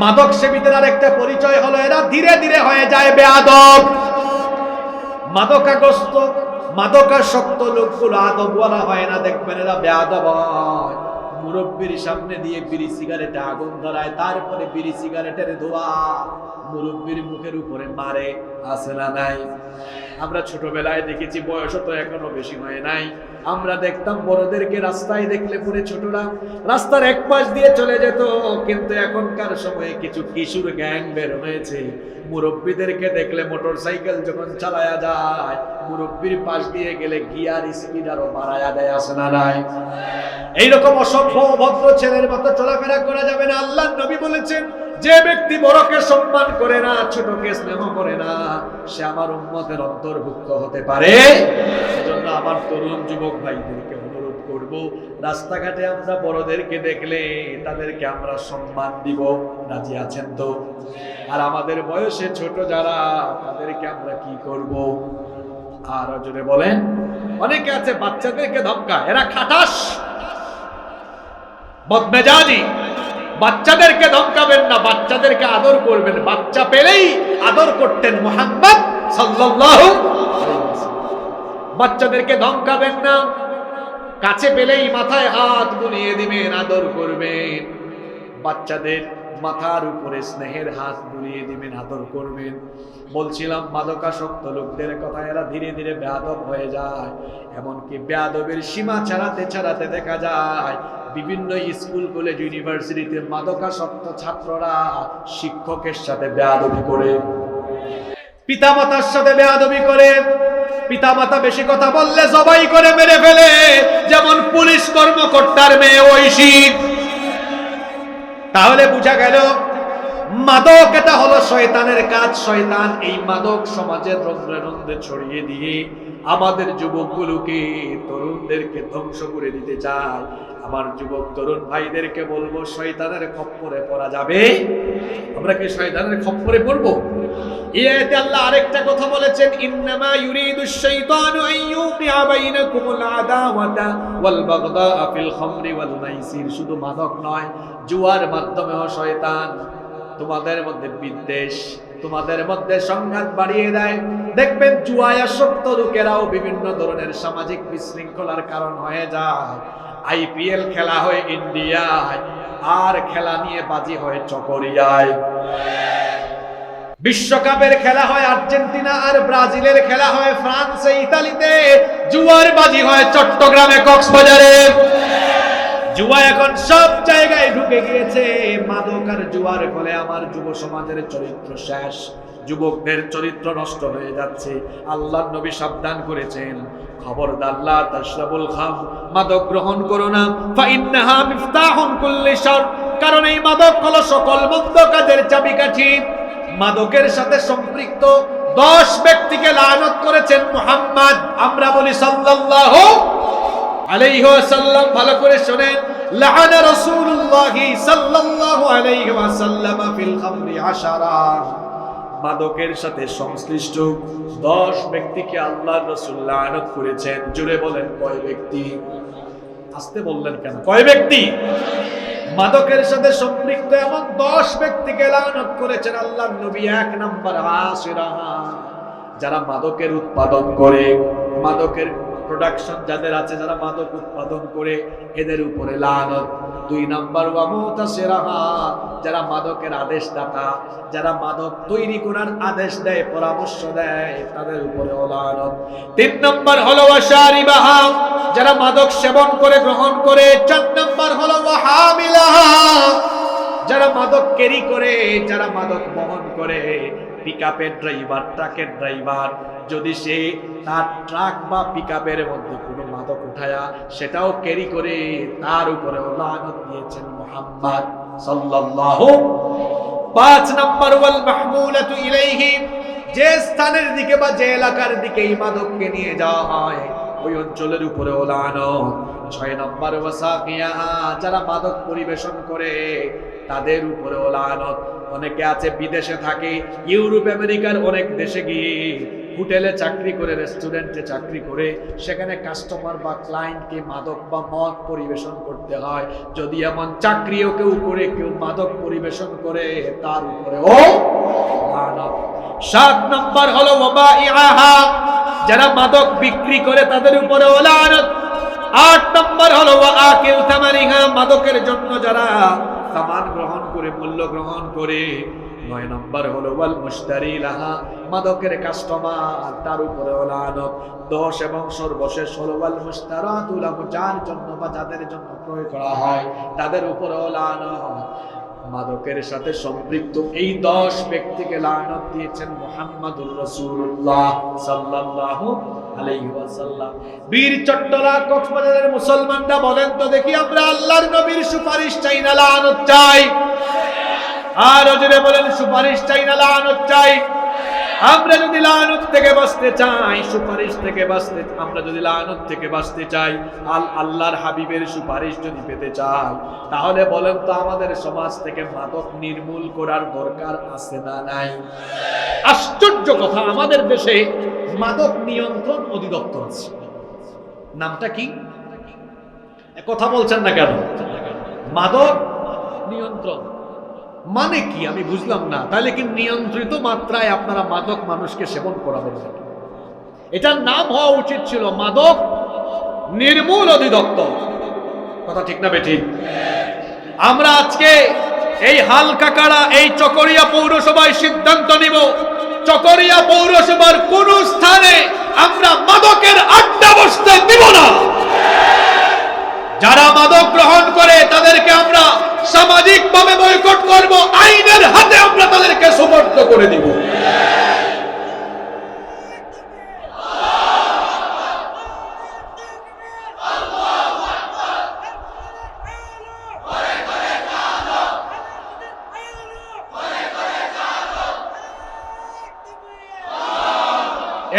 মাদক সেবীদের আরেকটা পরিচয় হলো এরা ধীরে ধীরে হয়ে যায় বেয়াদব। মাদকাগ্রস্ত, মাদকাসক্ত লোকগুলো আদবওয়ালা হয় না, দেখবেন এরা বেয়াদব হয়। মুরব্বির সামনে দিয়ে বিড়ি সিগারেটে আগুন ধরায়, তারপরে বিড়ি সিগারেটের ধোঁয়া মুরব্বির মুখের উপরে মারে, আছে না নাই? আমরা ছোটবেলায় দেখেছি, বয়স তো এখনো বেশি হয় নাই, আমরা দেখতাম বড়দেরকে রাস্তায় দেখলে পরে ছোটরা রাস্তার এক পাশ দিয়ে চলে যেত। কিন্তু এখনকার সময়ে কিছু কিশোর গ্যাং বের হয়েছে, মুরব্বীদেরকে দেখলে মোটর সাইকেল যখন চালায়া যায়, মুরব্বীর পাশ দিয়ে গেলে গিয়ার স্পিড আরো বাড়ায়া দেয়, আছে না নাই? এইরকম অসভ্য অভদ্র ছেলের মতো চলাফেরা করা যাবে না। আল্লাহর নবী বলেছেন, যে ব্যক্তি বড়কে সম্মান করে না, ছোটকে স্নেহ করে না, সে আমার উম্মতের অন্তর্ভুক্ত হতে পারে। সেজন্য আমার তরুণ যুবক ভাইদেরকে অনুরোধ করব, রাস্তাঘাটে আমরা বড়দেরকে দেখলে তাদেরকে আমরা সম্মান দিব, রাজি আছেন তো? আর আমাদের বয়সে ছোট যারা, তাদেরকে আমরা কি করব? আর জোরে বলেন। অনেকে আছে বাচ্চাদেরকে ধমকায়, এরা খাটাস, বদমেজাজি। বাচ্চাদেরকে ধমকাবেন না, বাচ্চাদেরকে আদর করবেন। বাচ্চা পেলেই আদর করতেন মুহাম্মদ সাল্লাল্লাহু আলাইহি ওয়াসাল্লাম। বাচ্চাদেরকে ধমকাবেন না, কাছে পেলেই মাথায় হাত বুলিয়ে দিবেন, আদর করবেন। বাচ্চাদের মাথার উপরে স্নেহের হাত বুলিয়ে দিবেন, আদর করবেন। বলছিলাম মাদকাসক্ত লোকদের কথা, এরা ধীরে ধীরে বেয়াদব হয়ে যায়। এমনকি বেয়াদবের সীমা ছাড়াতে ছাড়াতে দেখা যায় বিভিন্ন স্কুল কলেজ ইউনিভার্সিটিতে মাদকাসক্ত ছাত্ররা শিক্ষকের সাথে বেয়াদবি করে, পিতামাতার সাথে বেয়াদবি করে। পিতামাতা বেশি কথা বললে জবাই করে মেরে ফেলে, যেমন পুলিশ কর্মকর্তার মেয়ে ঐশী। তাহলে বোঝা গেল মাদক এটা হলো শয়তানের কাজ। শয়তান এই মাদক সমাজের রন্ধ্রে রন্ধ্রে ছড়িয়ে দিয়ে আমাদের যুবকগুলোকে, তরুণদেরকে ধ্বংস করে দিতে চায়। আমার যুবক তরুণ ভাইদেরকে বলবো, শয়তানের খপ্পরে পড়া যাবে। আমরা কি শয়তানের খপ্পরে পড়বো? এই আয়াতে আল্লাহ আরেকটা কথা বলেছেন, ইন্নামা ইউরিদুশ শাইতানু আন ইউকিআ বাইনাকুমুল আদাওয়াতা ওয়াল বাগদা ফিল খামরি ওয়াল মাইসির। শুধু মাদক নয়, জুয়ার মাধ্যমেও শয়তান তোমাদের মধ্যে বিদ্বেষ, তোমাদের মধ্যে সংঘাত বাড়িয়ে দেয়। দেখবেন জুয়ায় আসক্ত লোকেরাও বিভিন্ন ধরনের সামাজিক বিশৃঙ্খলার কারণ হয়ে যায়। আইপিএল খেলা হয় ইন্ডিয়ায়, আর খেলা নিয়ে বাজি হয় চকরিয়ায়। বিশ্বকাপের খেলা হয় আর্জেন্টিনা আর ব্রাজিলের খেলা হয় ফ্রান্সে, ইতালিতে। জুয়ার বাজি হয় চট্টগ্রামে, কক্সবাজারে। জুয়া এখন সব জায়গায় ঢুকে গিয়েছে। মাদক আর জুয়ার ফলে আমার যুব সমাজের চরিত্র শেষ, যুবকদের চরিত্র নষ্ট হয়ে যাচ্ছে। আল্লাহর নবী সাবধান করেছেন, খবরদার লা তাশরাবুল খাম, মাদক গ্রহণ করো না, ফাইন্নাহা মিফতাহুন কুল্লি শার, কারণ এই মাদক হলো সকল মন্দ কাজের চাবিকাঠি। মাদকের সাথে সম্পৃক্ত 10 ব্যক্তিকে লানত করেছেন মুহাম্মদ। আমরা বলি সাল্লাল্লাহু আলাইহি ওয়াসাল্লাম। ভালো করে শুনেন, লাআনা রাসূলুল্লাহ সাল্লাল্লাহু আলাইহি ওয়াসাল্লাম ফিল খামরি 10। মাদকের সাথে সংশ্লিষ্ট 10 ব্যক্তিকে আল্লাহর রাসূল লানত করেছেন। জোরে বলেন কয় ব্যক্তি? আস্তে বললেন কেন? কয় ব্যক্তি? মাদকের সাথে সম্পৃক্ত এমন 10 ব্যক্তিকে লানত করেছেন আল্লাহর নবী। 1 নাম্বার আসিরাহা, যারা মাদকের উৎপাদন করে, মাদকের প্রোডাকশন যাদের আছে, যারা মাদক উৎপাদন করে, এদের উপরে লানত। 2 নাম্বার ওয়া মুতাসিরাহা, যারা মাদকের আদেশদাতা, যারা মাদক তৈরি করার আদেশ দেয়, পরামর্শ দেয়, তাদের উপরে লানত। 3 নাম্বার হলো ওয়া শারিবাহা, যারা মাদক সেবন করে, গ্রহণ করে। 4 নাম্বার হলো ওয়া হামিলাহা, যারা মাদক ক্যারি করে, যারা মাদক বহন করে। পিকআপের ড্রাইভার, ট্রাকের ড্রাইভার, যদি সে তার ট্রাক বা পিকআপের মধ্যে কোনো মাদক উঠায়া সেটাও ক্যারি করে, তার উপরে লানত দিয়েছেন মুহাম্মদ সাল্লাল্লাহু। 5 নাম্বার ওয়াল মাহমুলাতু ইলাইহি, যে স্থানের দিকে বা যে এলাকার দিকে এই মাদককে নিয়ে যাওয়া হয়, ওই অঞ্চলের উপরে লানত। 6 নাম্বার ওয়াসাকিয়াহা, যারা মাদক পরিবেশন করে, তাদের উপরে লানত। অনেকে আছে বিদেশে থাকে, ইউরোপ আমেরিকার অনেক দেশে গিয়ে হোটেলে চাকরি করে, রেস্টুরেন্টে চাকরি করে, সেখানে কাস্টমার বা ক্লায়েন্টকে মাদক বা মদ পরিবেশন করতে হয়। যদি এমন চাকরিও কেউ করে, কেউ মাদক পরিবেশন করে, তার উপরে লানত। 7 নাম্বার হলো ওয়াবাইআহা, যারা মাদক বিক্রি করে, তাদের উপরে লানত। 8 নাম্বার হলো ওয়াআকিল তামারিহা, মাদকের জন্য যারা সামান গ্রহণ করে, মূল্য গ্রহণ করে। 9 নাম্বার হলো ওয়াল মুশতারি লাহা, মাদকের কাস্টমার, তার উপরে লানত। 10 এবং সর্বশেষ হলো ওয়াল মুশতারাতু লাহু, যার জন্য বা যাদের জন্য ক্রয় করা হয়, তাদের উপরে লানত। মাদকের সাথে সম্পৃক্ত এই 10 ব্যক্তিকে লানত দিয়েছেন মুহাম্মাদুর রাসূলুল্লাহ সাল্লাল্লাহু আলাইহি ওয়াসাল্লাম। বীর চট্টলা কক্সবাজারের মুসলমানরা বলেন তো দেখি, আমরা আল্লাহর নবীর সুপারিশ চাই না লানত চাই? আর ওজনে বলেন, সুপারিশ চাই না লানত চাই? আমরা যদি লানত থেকে বাঁচতে চাই, সুপারিশ থেকে বাঁচতে, আমরা যদি লানত থেকে বাঁচতে চাই, আল্লাহর হাবিবের সুপারিশ যদি পেতে চাই, তাহলে বলেন তো আমাদের সমাজ থেকে মাদক নির্মূল করার দরকার আছে না নাই? আশ্চর্য কথা, আমাদের দেশে মাদক নিয়ন্ত্রণ অধিদপ্তর আছে। নামটা কি? কথা বলছেন না কেন? মাদক নিয়ন্ত্রণ মানে কি আমি বুঝলাম না। তাহলে কি নিয়ন্ত্রিত মাত্রায় আপনারা মাদক মানুষকে সেবন করাবেন? এটার নাম হওয়া উচিত ছিল মাদক নির্মূল অধিদপ্তর। কথা ঠিক না বেঠিক? আমরা আজকে এই হালকাকাড়া এই চকরিয়া পৌরসভায় সিদ্ধান্ত নিব, চকরিয়া পৌরসভার কোন স্থানে আমরা মাদকের আড্ডা বসতে দিব না। যারা মাদক গ্রহণ করে তাদেরকে আমরা সামাজিকভাবে বয়কট করব, আইনের হাতে আমরা তাদেরকে সুপর্দ করে দিব।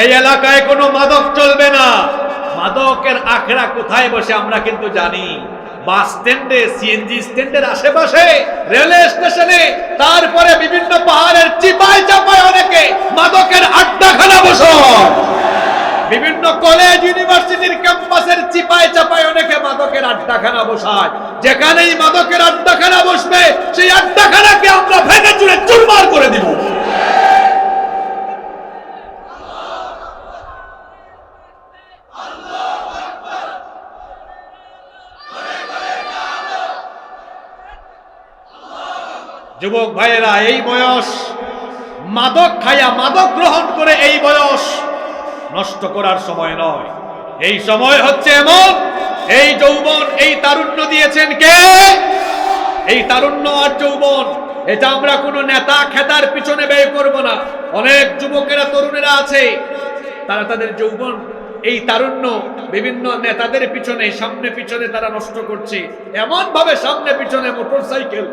এই এলাকায় কোনো মাদক চলবে না। মাদকের আখড়া কোথায় বসে আমরা কিন্তু জানি। বাস স্ট্যান্ডে, সিএনজি স্ট্যান্ডের আশেপাশে, রেলওয়ে স্টেশনে, তারপরে বিভিন্ন পাহাড়ের চিপায় চাপায় অনেকে মাদকের আড্ডাখানা বসায়। বিভিন্ন কলেজ ইউনিভার্সিটির ক্যাম্পাসের চিপায় চাপায় অনেকে মাদকের আড্ডাখানা বসায়। যেখানেই মাদকের আড্ডাখানা বসবে সেই আড্ডাখানাকে আমরা ভেঙে চুরে চুরমার করে দিব। যুবক ভাইয়েরা, এই বয়স মাদক খায়া, মাদক গ্রহণ করে এই বয়স নষ্ট করার সময় নয়। এই সময় হচ্ছে এমন, এই যৌবন, এই তারুণ্য দিয়েছেন কে? এই তারুণ্য আর যৌবন, এটা আমরা কোনো নেতা খেতার পিছনে ব্যয় করব না। অনেক যুবকেরা, তরুণেরা আছে, তারা তাদের যৌবন, এই তারুণ্য বিভিন্ন নেতাদের পিছনে, সামনে পিছনে তারা নষ্ট করছে। এমন ভাবে সামনে পিছনে মোটরসাইকেল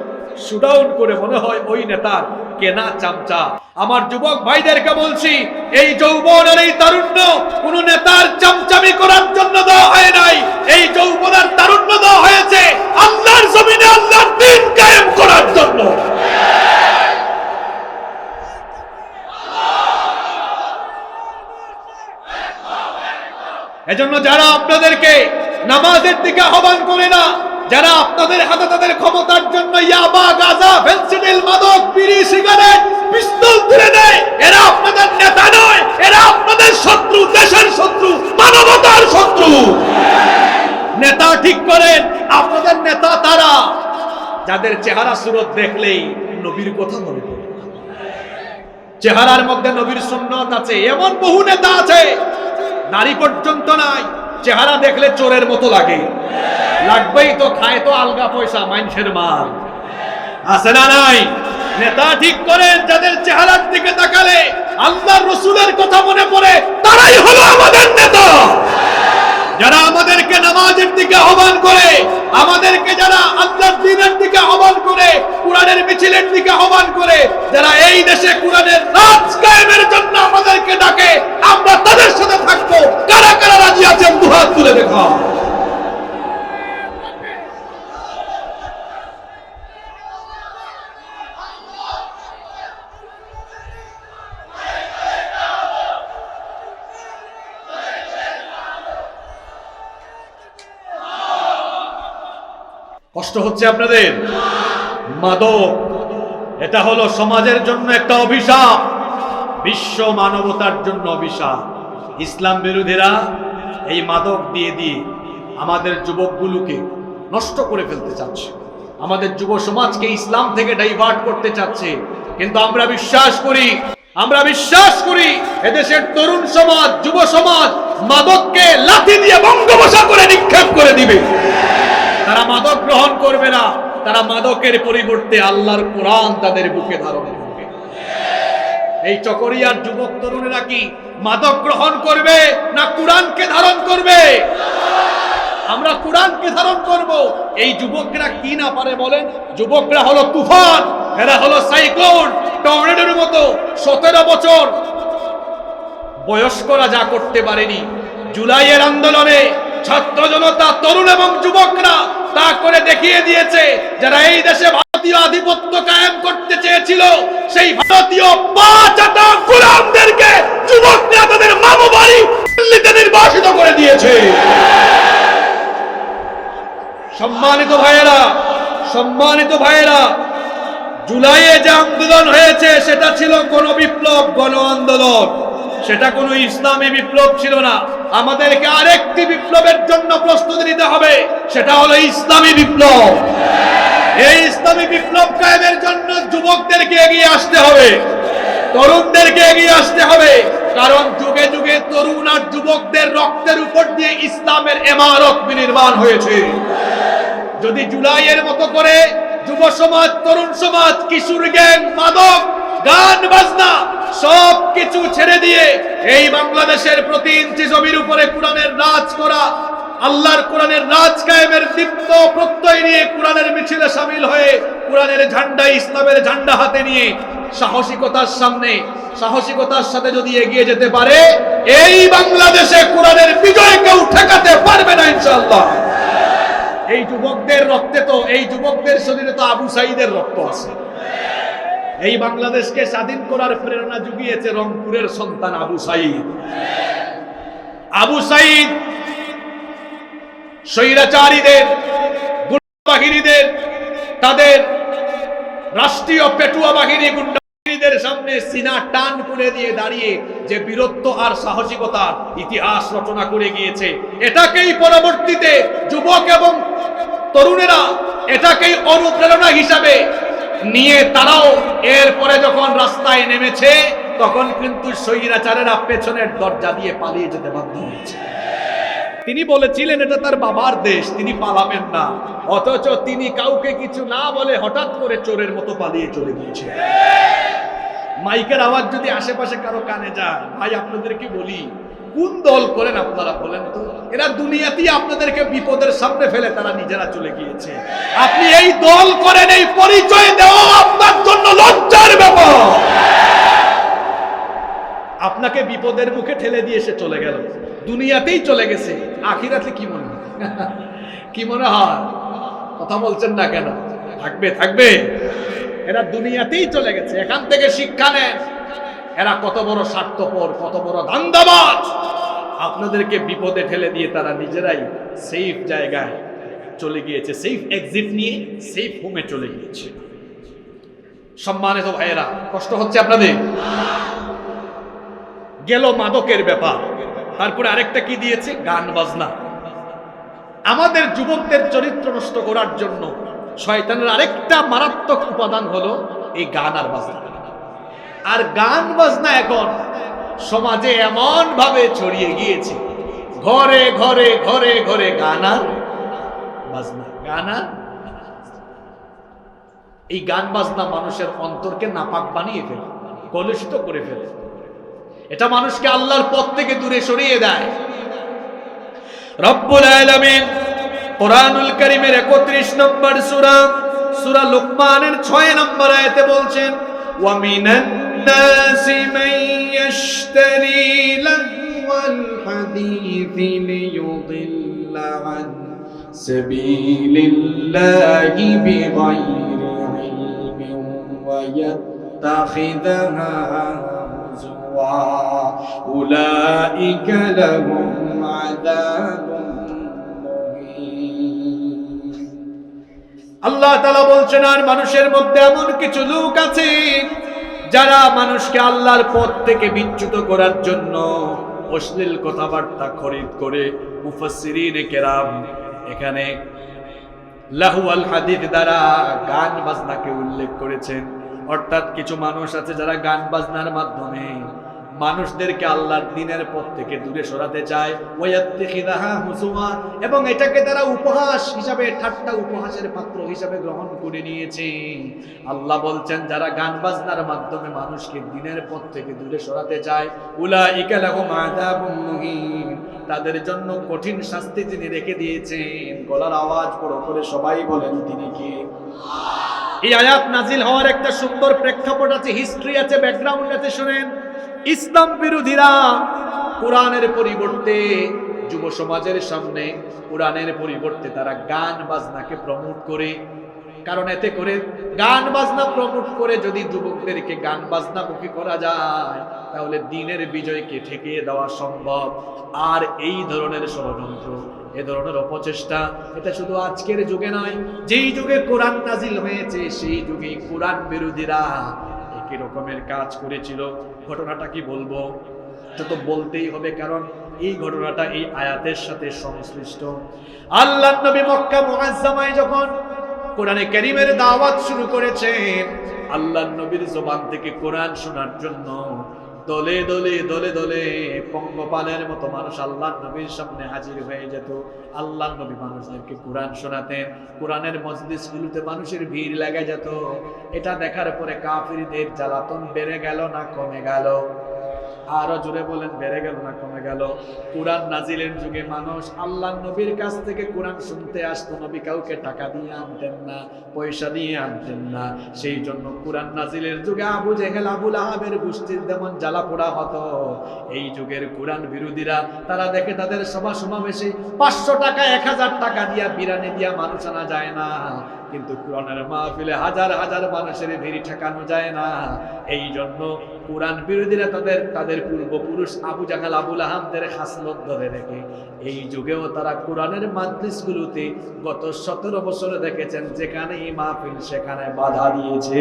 শুডাউন করে মনে হয় ওই নেতার কেনা চামচা। আমার যুবক ভাইদেরকে বলছি, এই যৌবন আর এই তারুণ্য কোন নেতার চামচামি করার জন্য দেওয়া হয় নাই। এই যৌবন আর তারুণ্য দেওয়া হয়েছে আল্লাহর জমিনে আল্লাহর দ্বীন কায়েম করার জন্য। এজন্য যারা আপনাদেরকে নামাজের দিকে আহ্বান করে না, যারা আপনাদের হাতে তাদের ক্ষমতার জন্য ইয়াবা, গাঁজা, ফেন্সিডিল, মাদক, বিড়ি, সিগারেট, পিস্তল তুলে দেয়, এরা আপনাদের নেতা নয়, এরা আপনাদের শত্রু, দেশের শত্রু, মানবতার শত্রু। নেতা ঠিক করেন। আপনাদের নেতা তারা যাদের চেহারা সুরত দেখলেই নবীর কথা মনে পড়ে, চেহারার মধ্যে নবীর সুন্নত আছে। এমন বহু নেতা আছে নারী পর্যন্ত নাই, চেহারা দেখলে চোরের মতো লাগে। লাগবেই তো, খায় তো আলগা পয়সা, মানুষের মাল। আছে না নাই? নেতা ঠিক করেন যাদের চেহারার দিকে তাকালে আল্লাহর রাসূলের কথা মনে পড়ে, তারাই হলো আমাদের নেতা। যারা আমাদেরকে নামাজের দিকে আহ্বান করে, আমাদেরকে যারা আল্লাহর দ্বীনের দিকে আহ্বান করে, কোরআনের মিছিলের দিকে আহ্বান করে, যারা এই দেশে কোরআনের রাজ কায়েমের জন্য আমাদেরকে ডাকে, আমরা তাদের সাথে থাকবো। কারা কারা রাজি আছেন দুহাত তুলে দেখাও। কষ্ট হচ্ছে আপনাদের? মাদক এটা হলো সমাজের জন্য একটা অভিশাপ, বিশ্ব মানবতার জন্য অভিশাপ। ইসলাম বিরোধীরা এই মাদক দিয়ে দিয়ে আমাদের যুবকগুলোকে নষ্ট করে ফেলতে চাচ্ছে, আমাদের যুব সমাজকে ইসলাম থেকে ডাইভার্ট করতে চাচ্ছে। কিন্তু আমরা বিশ্বাস করি এদেশের তরুণ সমাজ, যুব সমাজ মাদককে লাথি দিয়ে বঙ্গোপসাগরে করে নিক্ষেপ করে দিবে। তারা মাদক গ্রহণ করবে না, তারা মাদকের পরিবর্তে আল্লাহর কোরআন তাদের বুকে ধারণ করবে। এই চকরিয়ার যুবক তরুণেরা কি মাদক গ্রহণ করবে না কোরআনকে ধারণ করবে? আমরা কোরআনকে ধারণ করব। এই যুবকরা কি না পারে বলেন? যুবকরা হলো তুফান, এরা হলো সাইক্লোন, টর্নেডোর মতো। 17 বছর বয়স্করা যা করতে পারেনি, জুলাইয়ের আন্দোলনে ছাত্র জনতা, তরুণ এবং যুবকরা তা করে দেখিয়ে দিয়েছে। যারা এই দেশে ভারতীয় আধিপত্য কায়েম করতে চেয়েছিল, সেই ভারতীয় 5 গোলামদেরকে যুবকরা তাদের মামু বাড়ি দিল্লিতে নির্বাসিত করে দিয়েছে। সম্মানিত ভাইয়েরা, সম্মানিত ভাইয়েরা, জুলাইয়ে যে আন্দোলন হয়েছে সেটা ছিল গণবিপ্লব, গণ আন্দোলন। সেটা কোনো ইসলামী বিপ্লব ছিল না। আমাদেরকে আরেকটি বিপ্লবের জন্য প্রস্তুতি নিতে হবে, সেটা হলো ইসলামী বিপ্লব। এই ইসলামী বিপ্লব কায়েমের জন্য যুবকদেরকে এগিয়ে আসতে হবে, তরুণদেরকে এগিয়ে আসতে হবে। কারণ যুগে যুগে তরুণ আর যুবকদের রক্তের উপর দিয়ে ইসলামের ইমারত বিনির্মাণ হয়েছে। যদি জুলাইয়ের মতো করে যুব সমাজ, তরুণ সমাজ, কিশোর গ্যাং, মাদক, গান বাজনা সবকিছু ছেড়ে দিয়ে এই বাংলাদেশের প্রতি ইঞ্চি জমির উপরে কোরআনের রাজ করা, আল্লাহর কোরআনের রাজ কায়েমের দীপ্ত প্রত্যয় নিয়ে কোরআনের মিছিলে শামিল হয়ে কোরআনের ঝান্ডা, ইসলামের ঝান্ডা হাতে নিয়ে সাহসিকতার সাথে যদি এগিয়ে যেতে পারে, এই বাংলাদেশে কোরআনের বিজয় কেউ ঠেকাতে পারবে না ইনশাআল্লাহ। এই যুবকদের রক্তে তো, এই যুবকদের শরীরে তো আবু সাঈদের রক্ত আছে। এই বাংলাদেশকে স্বাধীন করার প্রেরণা জুগিয়েছে রংপুরের সন্তান আবু সাঈদ। আবু সাঈদ স্বৈরাচারীদের, গুন্ডা বাহিনীদের, তাদের রাষ্ট্রীয় পেটুয়া বাহিনী, গুন্ডা বাহিনীদের সামনে সিনা টান করে দিয়ে দাঁড়িয়ে যে বীরত্ব আর সাহসিকতার ইতিহাস রচনা করে গিয়েছে, এটাকেই পরবর্তীতে যুবক এবং তরুণেরা এটাকেই অনুপ্রেরণা হিসাবে নিয়ে তারাও এরপরে যখন রাস্তায় নেমেছে, তখন কিন্তু স্বৈরাচারেরা পেছনের দরজা দিয়ে পালিয়ে যেতে বাধ্য হয়েছে। তিনি বলেছিলেন এটা তার বাবার দেশ, তিনি পালাবেন না, অথচ তিনি কাউকে কিছু না বলে হঠাৎ করে চোরের মতো পালিয়ে চলে গিয়েছে। মাইকের আওয়াজ যদি আশেপাশে কারো কানে যায়, ভাই আপনাদেরকে বলি, কোন দল করেন আপনারা বলেন তো? এরা দুনিয়াতেই আপনাদেরকে বিপদের সামনে ফেলে তারা নিজেরা চলে গিয়েছে। আপনি এই দল করেন, এই পরিচয় দেওয়া আপনার জন্য লজ্জার ব্যাপার। আপনাকে বিপদের মুখে ঠেলে দিয়ে সে চলে গেল, দুনিয়াতেই চলে গেছে, আখিরাতে কি মনে হয়? কি মনে হয়? কথা বলছেন না কেন? থাকবে থাকবে। এরা দুনিয়াতেই চলে গেছে। এখান থেকে শিক্ষা নেন, এরা কত বড় স্বার্থপর, কত বড় ধান্দাবাজ। আপনাদেরকে বিপদে ঠেলে দিয়ে তারা নিজেরাই সেফ জায়গায় চলে গিয়েছে, সেফ এক্সিট নিয়ে সেফ হোমে চলে গিয়েছে। সম্মানিত ভাইয়েরা, কষ্ট হচ্ছে আপনাদের? গেল মাদকের ব্যাপার, তারপরে আরেকটা কি দিয়েছে? গান বাজনা। আমাদের যুবকদের চরিত্র নষ্ট করার জন্য শয়তানের আরেকটা মারাত্মক উপাদান হলো এই গান আর বাজনা। আর গান বাজনা এখন সমাজে এমন ভাবে ছড়িয়ে গিয়েছে, ঘরে ঘরে ঘরে ঘরে গান আর বাজনা, গান আর। এই গান বাজনা মানুষের অন্তরকে নাপাক বানিয়ে ফেলে, কলুষিত করে ফেলে। এটা মানুষকে আল্লাহর পথ থেকে দূরে সরিয়ে দেয়। রব্বুল আলামিন কোরআনুল কারীমের 31 নম্বর সূরা লুকমানের 6 নম্বর আয়াতে বলছেন, ওয়া মিনান নাসি মান ইয়াশতারি লাহওয়াল হাদীসি লিয়ুদিল্লা আন সাবিলিল্লাহি বিগাইরি ইলমিন ওয়া ইয়াত্তাখিযাহা হুজওয়া উলাইকা লাহুম আযাবুন। আল্লাহ তাআলা বলছেন, আর মানুষের মধ্যে এমন কিছু লোক আছে যারা মানুষকে আল্লাহর পথ থেকে বিচ্যুত করার জন্য অশ্লীল কথাবার্তা খরিদ করে। মুফাসসিরিনে কেরাম এখানে লাহু আল হাদিস দ্বারা গান বাজনাকে উল্লেখ করেছেন। অর্থাৎ কিছু মানুষ আছে যারা গান বাজনার মাধ্যমে মানুষদেরকে আল্লাহর দ্বীনের পথ থেকে দূরে সরাতে চায়। ওয়ায়াত্তাখিযাহা হুজুয়া, এবং এটাকে তারা উপহাস হিসাবে, ঠাট্টা উপহাসের পাত্র হিসাবে গ্রহণ করে নিয়েছে। আল্লাহ বলছেন, যারা গান বাজনার মাধ্যমে মানুষকে দ্বীনের পথ থেকে দূরে সরাতে চায়, উলাইকা লাহুম আযাবুন মুহিন, তাদের জন্য কঠিন শাস্তি তিনি রেখে দিয়েছেন। গলার আওয়াজ বড় করে সবাই বলেন, তিনি কে? এই আয়াত নাজিল হওয়ার একটা সুন্দর প্রেক্ষাপট আছে, হিস্ট্রি আছে, ব্যাকগ্রাউন্ড আছে। শুনেন, ইসলাম বিরোধীরা কোরআনের পরিবর্তে যুব সমাজের সামনে কোরআনের পরিবর্তে তারা গান বাজনাকে প্রমোট করে। কারণ এতে করে গান বাজনা প্রমোট করে যদি যুবকদেরকে গান বাজনা মুখী করা যায় তাহলে দ্বীনের বিজয়কে ঠেকিয়ে দেওয়া সম্ভব। আর এই ধরনের ষড়যন্ত্র, এ ধরনের অপচেষ্টা, এটা শুধু আজকের যুগে নয়, যেই যুগে কোরআন নাজিল হয়েছে সেই যুগে কোরআন বিরোধীরা একই রকমের কাজ করেছিল। ঘটনাটা কি বলবো? এটা তো বলতেই হবে, কারণ এই ঘটনাটা এই আয়াতের সাথে সংশ্লিষ্ট। আল্লাহর নবী মক্কা মুআজ্জামায় যখন কোরআনে কারীমের দাওয়াত শুরু করেছেন, আল্লাহর নবীর জবান থেকে কোরআন শোনার জন্য দলে দলে দলে দলে পঙ্গপালের মতো মানুষ আল্লাহর নবীর সামনে হাজির হয়ে যেত। আল্লাহর নবী মানুষদেরকে কোরআন শোনাতেন। কোরআনের মজলিসগুলোতে মানুষের ভিড় লেগে যেত। এটা দেখার পরে কাফিরদের জ্বালাতন বেড়ে গেল না কমে গেল? আরো জোরে বলেন, বেড়ে গেল না কমে গেল? কোরআন নাজিলের যুগে মানুষ আল্লাহর নবীর কাছ থেকে কোরআন শুনতে আসতো। নবী কাউকে টাকা দিয়ে আনতেন না, পয়সা দিয়ে আনতেন না। সেই জন্য কোরআন নাজিলের যুগে আবু জেহেল, আবু লাহাবের গোষ্ঠীর যেমন জ্বালা পোড়া হতো, এই যুগের কোরআন বিরোধীরা তারা দেখে তাদের সভা সমাবেশে 500 টাকা 1000 টাকা দিয়া বিরানি দিয়া মানুষ আনা যায় না, কিন্তু কোরআনের মাহফিলে হাজার হাজার মানুষের ভিড় ঠেকানো যায় না। এই জন্য কোরআন বিরোধীরা তাদের পূর্বপুরুষ আবু জাহেল, আবু লাহাবদের খাসলত ধরে রেখে এই যুগেও তারা কোরআনের মাজলিসগুলোতে গত 17 বছরে দেখেছেন যেখানেই মাহফিল সেখানে বাধা দিয়েছে।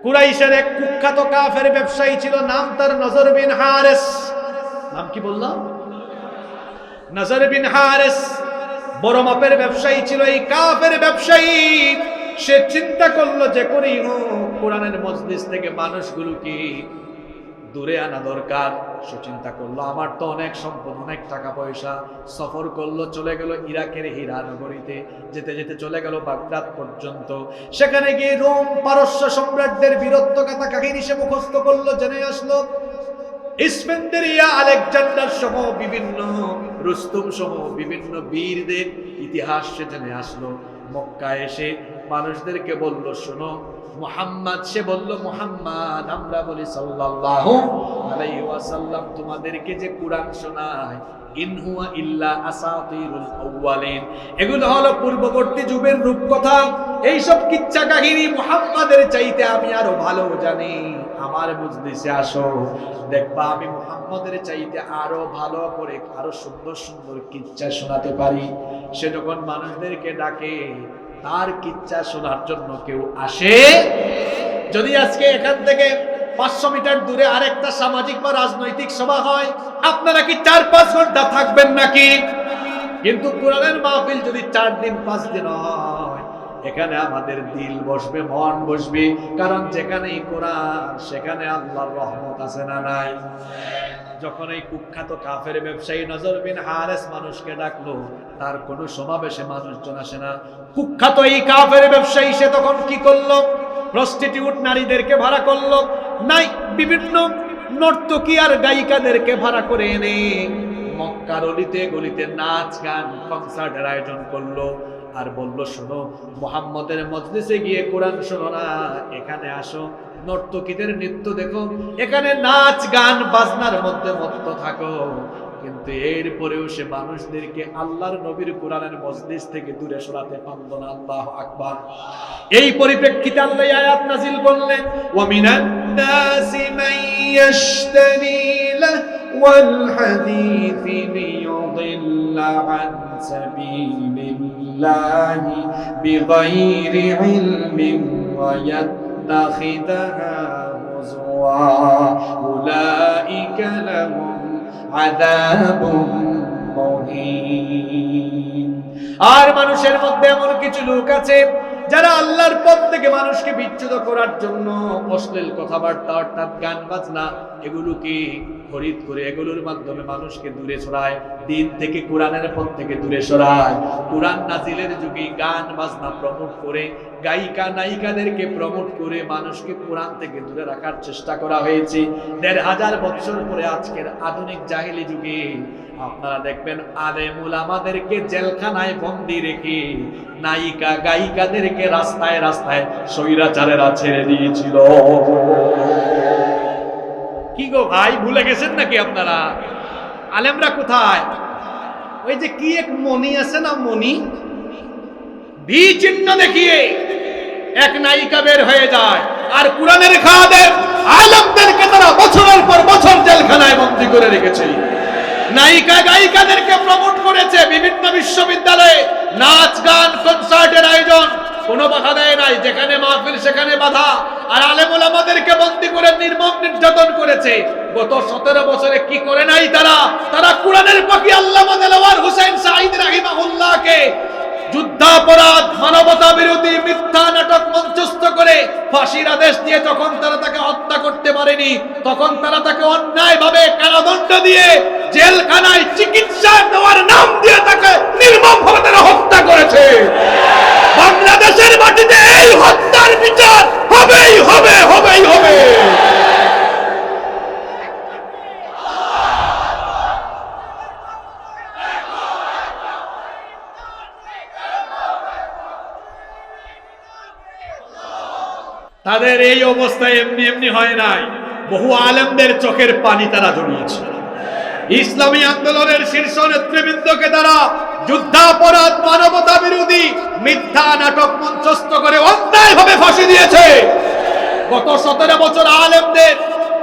কুরাইশের এক কুখ্যাত কাফের ব্যবসায়ী ছিল, নাম তার নজর বিন হারেস। নাম কি বললাম? নজর বিন হারেস বড় মাপের ব্যবসায়ী ছিল। এই কাফের ব্যবসায়ী সে চিন্তা করলো যে করেই হোক কোরআনের মজলিস থেকে মানুষগুলোকে দূরে আনা দরকার। সে চিন্তা করলো আমার তো অনেক সম্পদ, অনেক টাকা পয়সা। সফর করলো, চলে গেল ইরাকের হীরা নগরীতে। যেতে যেতে চলে গেল বাগদাদ পর্যন্ত। সেখানে গিয়ে রোম পারস্য সম্রাটদের বীরত্বগাথা কাহিনী সে মুখস্থ করলো, জেনে আসলো। ইস্পেন্ডেরিয়া, আলেকজান্ডার সহ বিভিন্ন, রুস্তুম সহ বিভিন্ন বীরদের ইতিহাস সে জেনে আসলো। মক্কা এসে মানুষদেরকে বলল, শোনো মুহাম্মদ, সে বলল মুহাম্মদ, আমরা বলি সাল্লাল্লাহু আলাইহি ওয়াসাল্লাম, তোমাদেরকে যে কোরআন শোনায় ইন হুয়া ইল্লা আসাতিরুল আউয়ালিন, এগুলো হলো পূর্ববর্তী যুগের রূপকথা। এইসব কিচ্ছা কাহিনী মুহাম্মাদের চাইতে আমি আরো ভালো জানি। আমার মজলিসে আসো, দেখবা আমি মুহাম্মাদের চাইতে আরো ভালো করে আরো সুন্দর সুন্দর কিচ্ছা শোনাতে পারি। সে যখন মানুষদেরকে ডাকে তার কিচ্ছা শোনার জন্য কেউ আসে। যদি আজকে এখান থেকে 500 মিটার দূরে আরেকটা সামাজিক বা রাজনৈতিক সভা হয়, আপনারা কি 4-5 ঘন্টা থাকবেন নাকি? কিন্তু কোরআনের মাহফিল যদি 4 দিন 5 দিন হয়, এখানে আমাদের দিল বসবে, মন বসবে। কারণ যেখানেই কোরআন সেখানে আল্লাহর রহমত আছে না নাই? যখন এই কুখ্যাত কাফের ব্যবসায়ী নজর বিন হারেস মানুষকে ডাকলো, তার কোনো সমাবেশে মানুষজন আসে না। কুখ্যাত এই কাফের ব্যবসায়ী সে তখন কি করলো? প্রস্টিটিউট নারীদেরকে ভাড়া করলো, নাই বিভিন্ন নর্তকী আর গায়িকাদেরকে ভাড়া করে এনে মক্কার অলিতে গলিতে নাচ গান কনসার্টের আয়োজন করলো। আর বলল, শোনো মুহাম্মদের মজলিসে গিয়ে কোরআন শোনো না, এখানে আসো, নর্তকীদের নৃত্য দেখো, এখানে নাচ গান বাজনার মধ্যে মত্ত থাকো। কিন্তু এরপরেও সে মানুষদেরকে আল্লাহর নবীর কোরআনের মজলিস থেকে দূরে সরাতে পারল না। আল্লাহু আকবার। এই পরিপ্রেক্ষিতে আল্লাহ আয়াত নাযিল করলেন, ওয়া মিনান নাসি মান ইয়াশতারি লাহওয়াল হাদীসি লিয়ুদিল্লা আন সাবিলিল্লাহি বিগাইরি ইলমিন ওয়া ইয়াত্তাখিদাহা হুজওয়া উলাইকা লাহুম আযাবুম মুহিন। আর মানুষের মধ্যে এমন কিছু লোক আছে যারা আল্লাহর পথ থেকে মানুষকে বিচ্যুত করার জন্য অশ্লীল কথাবার্তা অর্থাৎ গান বাজনা এগুলোকে খরিদ করে এগুলোর মাধ্যমে মানুষকে দূরে সরায়, দিন থেকে কোরআনের পথ থেকে দূরে সরায়। কোরআন নাজিলের যুগে গান বাজনা প্রমোট করে, গায়িকা নায়িকাদেরকে প্রমোট করে মানুষকে কোরআন থেকে দূরে রাখার চেষ্টা করা হয়েছে। ১৫০০ বছর পরে আজকের আধুনিক জাহেলি যুগে আপনারা দেখবেন আলেম উলামাদেরকে জেলখানায় বন্দি রেখে নায়িকা গায়িকাদেরকে রাস্তায় রাস্তায় স্বৈরাচারেরা ছেড়ে দিয়েছিল। কি গো ভাই, ভুলে গেছেন নাকি আপনারা? আলেমরা কোথায়? ওই যে কি এক মণি আছে না, মণি, ভি চিহ্ন দেখিয়ে এক নায়িকা বের হয়ে যায়, আর কোরআনের খাদেম আলেমদেরকে তারা বছরের পর বছর জেলখানায় বন্দী করে রেখেছে। নায়িকা গায়িকাদেরকে প্রমোট করেছে, বিভিন্ন বিশ্ববিদ্যালয়ে নাচ গান কনসার্টের আয়োজন, কোনো বাধা দেয় নাই, যেখানে মাহফিল সেখানে বাধা। আর আলেম ওলামাদেরকে বন্দী করে নির্মম নির্যাতন করেছে। গত 17 বছরে কি করে নাই তারা? তারা কোরআনের পাখি আল্লামা দেলাওয়ার হোসেন সাঈদ রাহিমাহুল্লাহকে যুদ্ধাপরাধ, মানবতা বিরোধী মিথ্যা নাটক মঞ্চস্থ করে ফাঁসির আদেশ দিয়ে যখন তারা তাকে হত্যা করতে পারেনি, তখন তারা তাকে অন্যায়ভাবে কারাদণ্ড দিয়ে জেলখানায় চিকিৎসা দেওয়ার নাম দিয়ে তাকে নির্মমভাবে তারা হত্যা করেছে। বাংলাদেশের মাটিতে এই হত্যার বিচার হবেই হবে, হবেই হবে। তাদের এই অবস্থায় এমনি এমনি হয় নাই, বহু আলেমদের চোখের পানি তারা জড়িয়েছে। ইসলামী আন্দোলনের শীর্ষ নেতৃবৃন্দকে তারা যুদ্ধাপরাধ, মানবতা বিরোধী মিথ্যা নাটক মঞ্চস্থ করে অন্যায়ভাবে ফাঁসি দিয়েছে। গত 17 বছর আলেমদের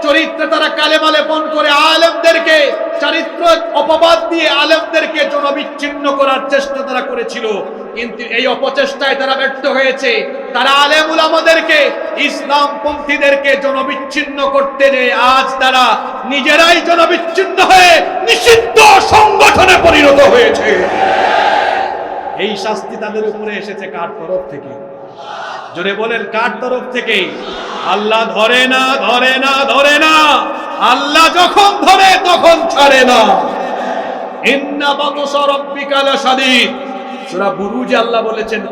চরিত্রে তারা কালেমা লেপন করে আলেমদেরকে চরিত্র অপবাদ দিয়ে আলেমদেরকে জনবিচ্ছিন্ন করার চেষ্টা তারা করেছিল, কিন্তু এই অপচেষ্টায় তারা ব্যর্থ হয়েছে। তারা আলেম উলামাদেরকে, ইসলাম পন্থীদেরকে জনবিচ্ছিন্ন করতে যেয়ে আজ তারা নিজেরাই জনবিচ্ছিন্ন হয়ে নিষিদ্ধ সংগঠনে পরিণত হয়েছে। এই শাস্তি তাদের উপরে এসেছে কার তরফ থেকে? জোরে বলেন, কার তরফ থেকে? আল্লাহ ধরে না, ধরে না, ধরে না। আল্লাহ যখন ধরে তখন ছাড়ে না। ইন্না বাতশা রাব্বিকা লাশাদীদ। সূরা বুরুজে আল্লাহ বলেছেন,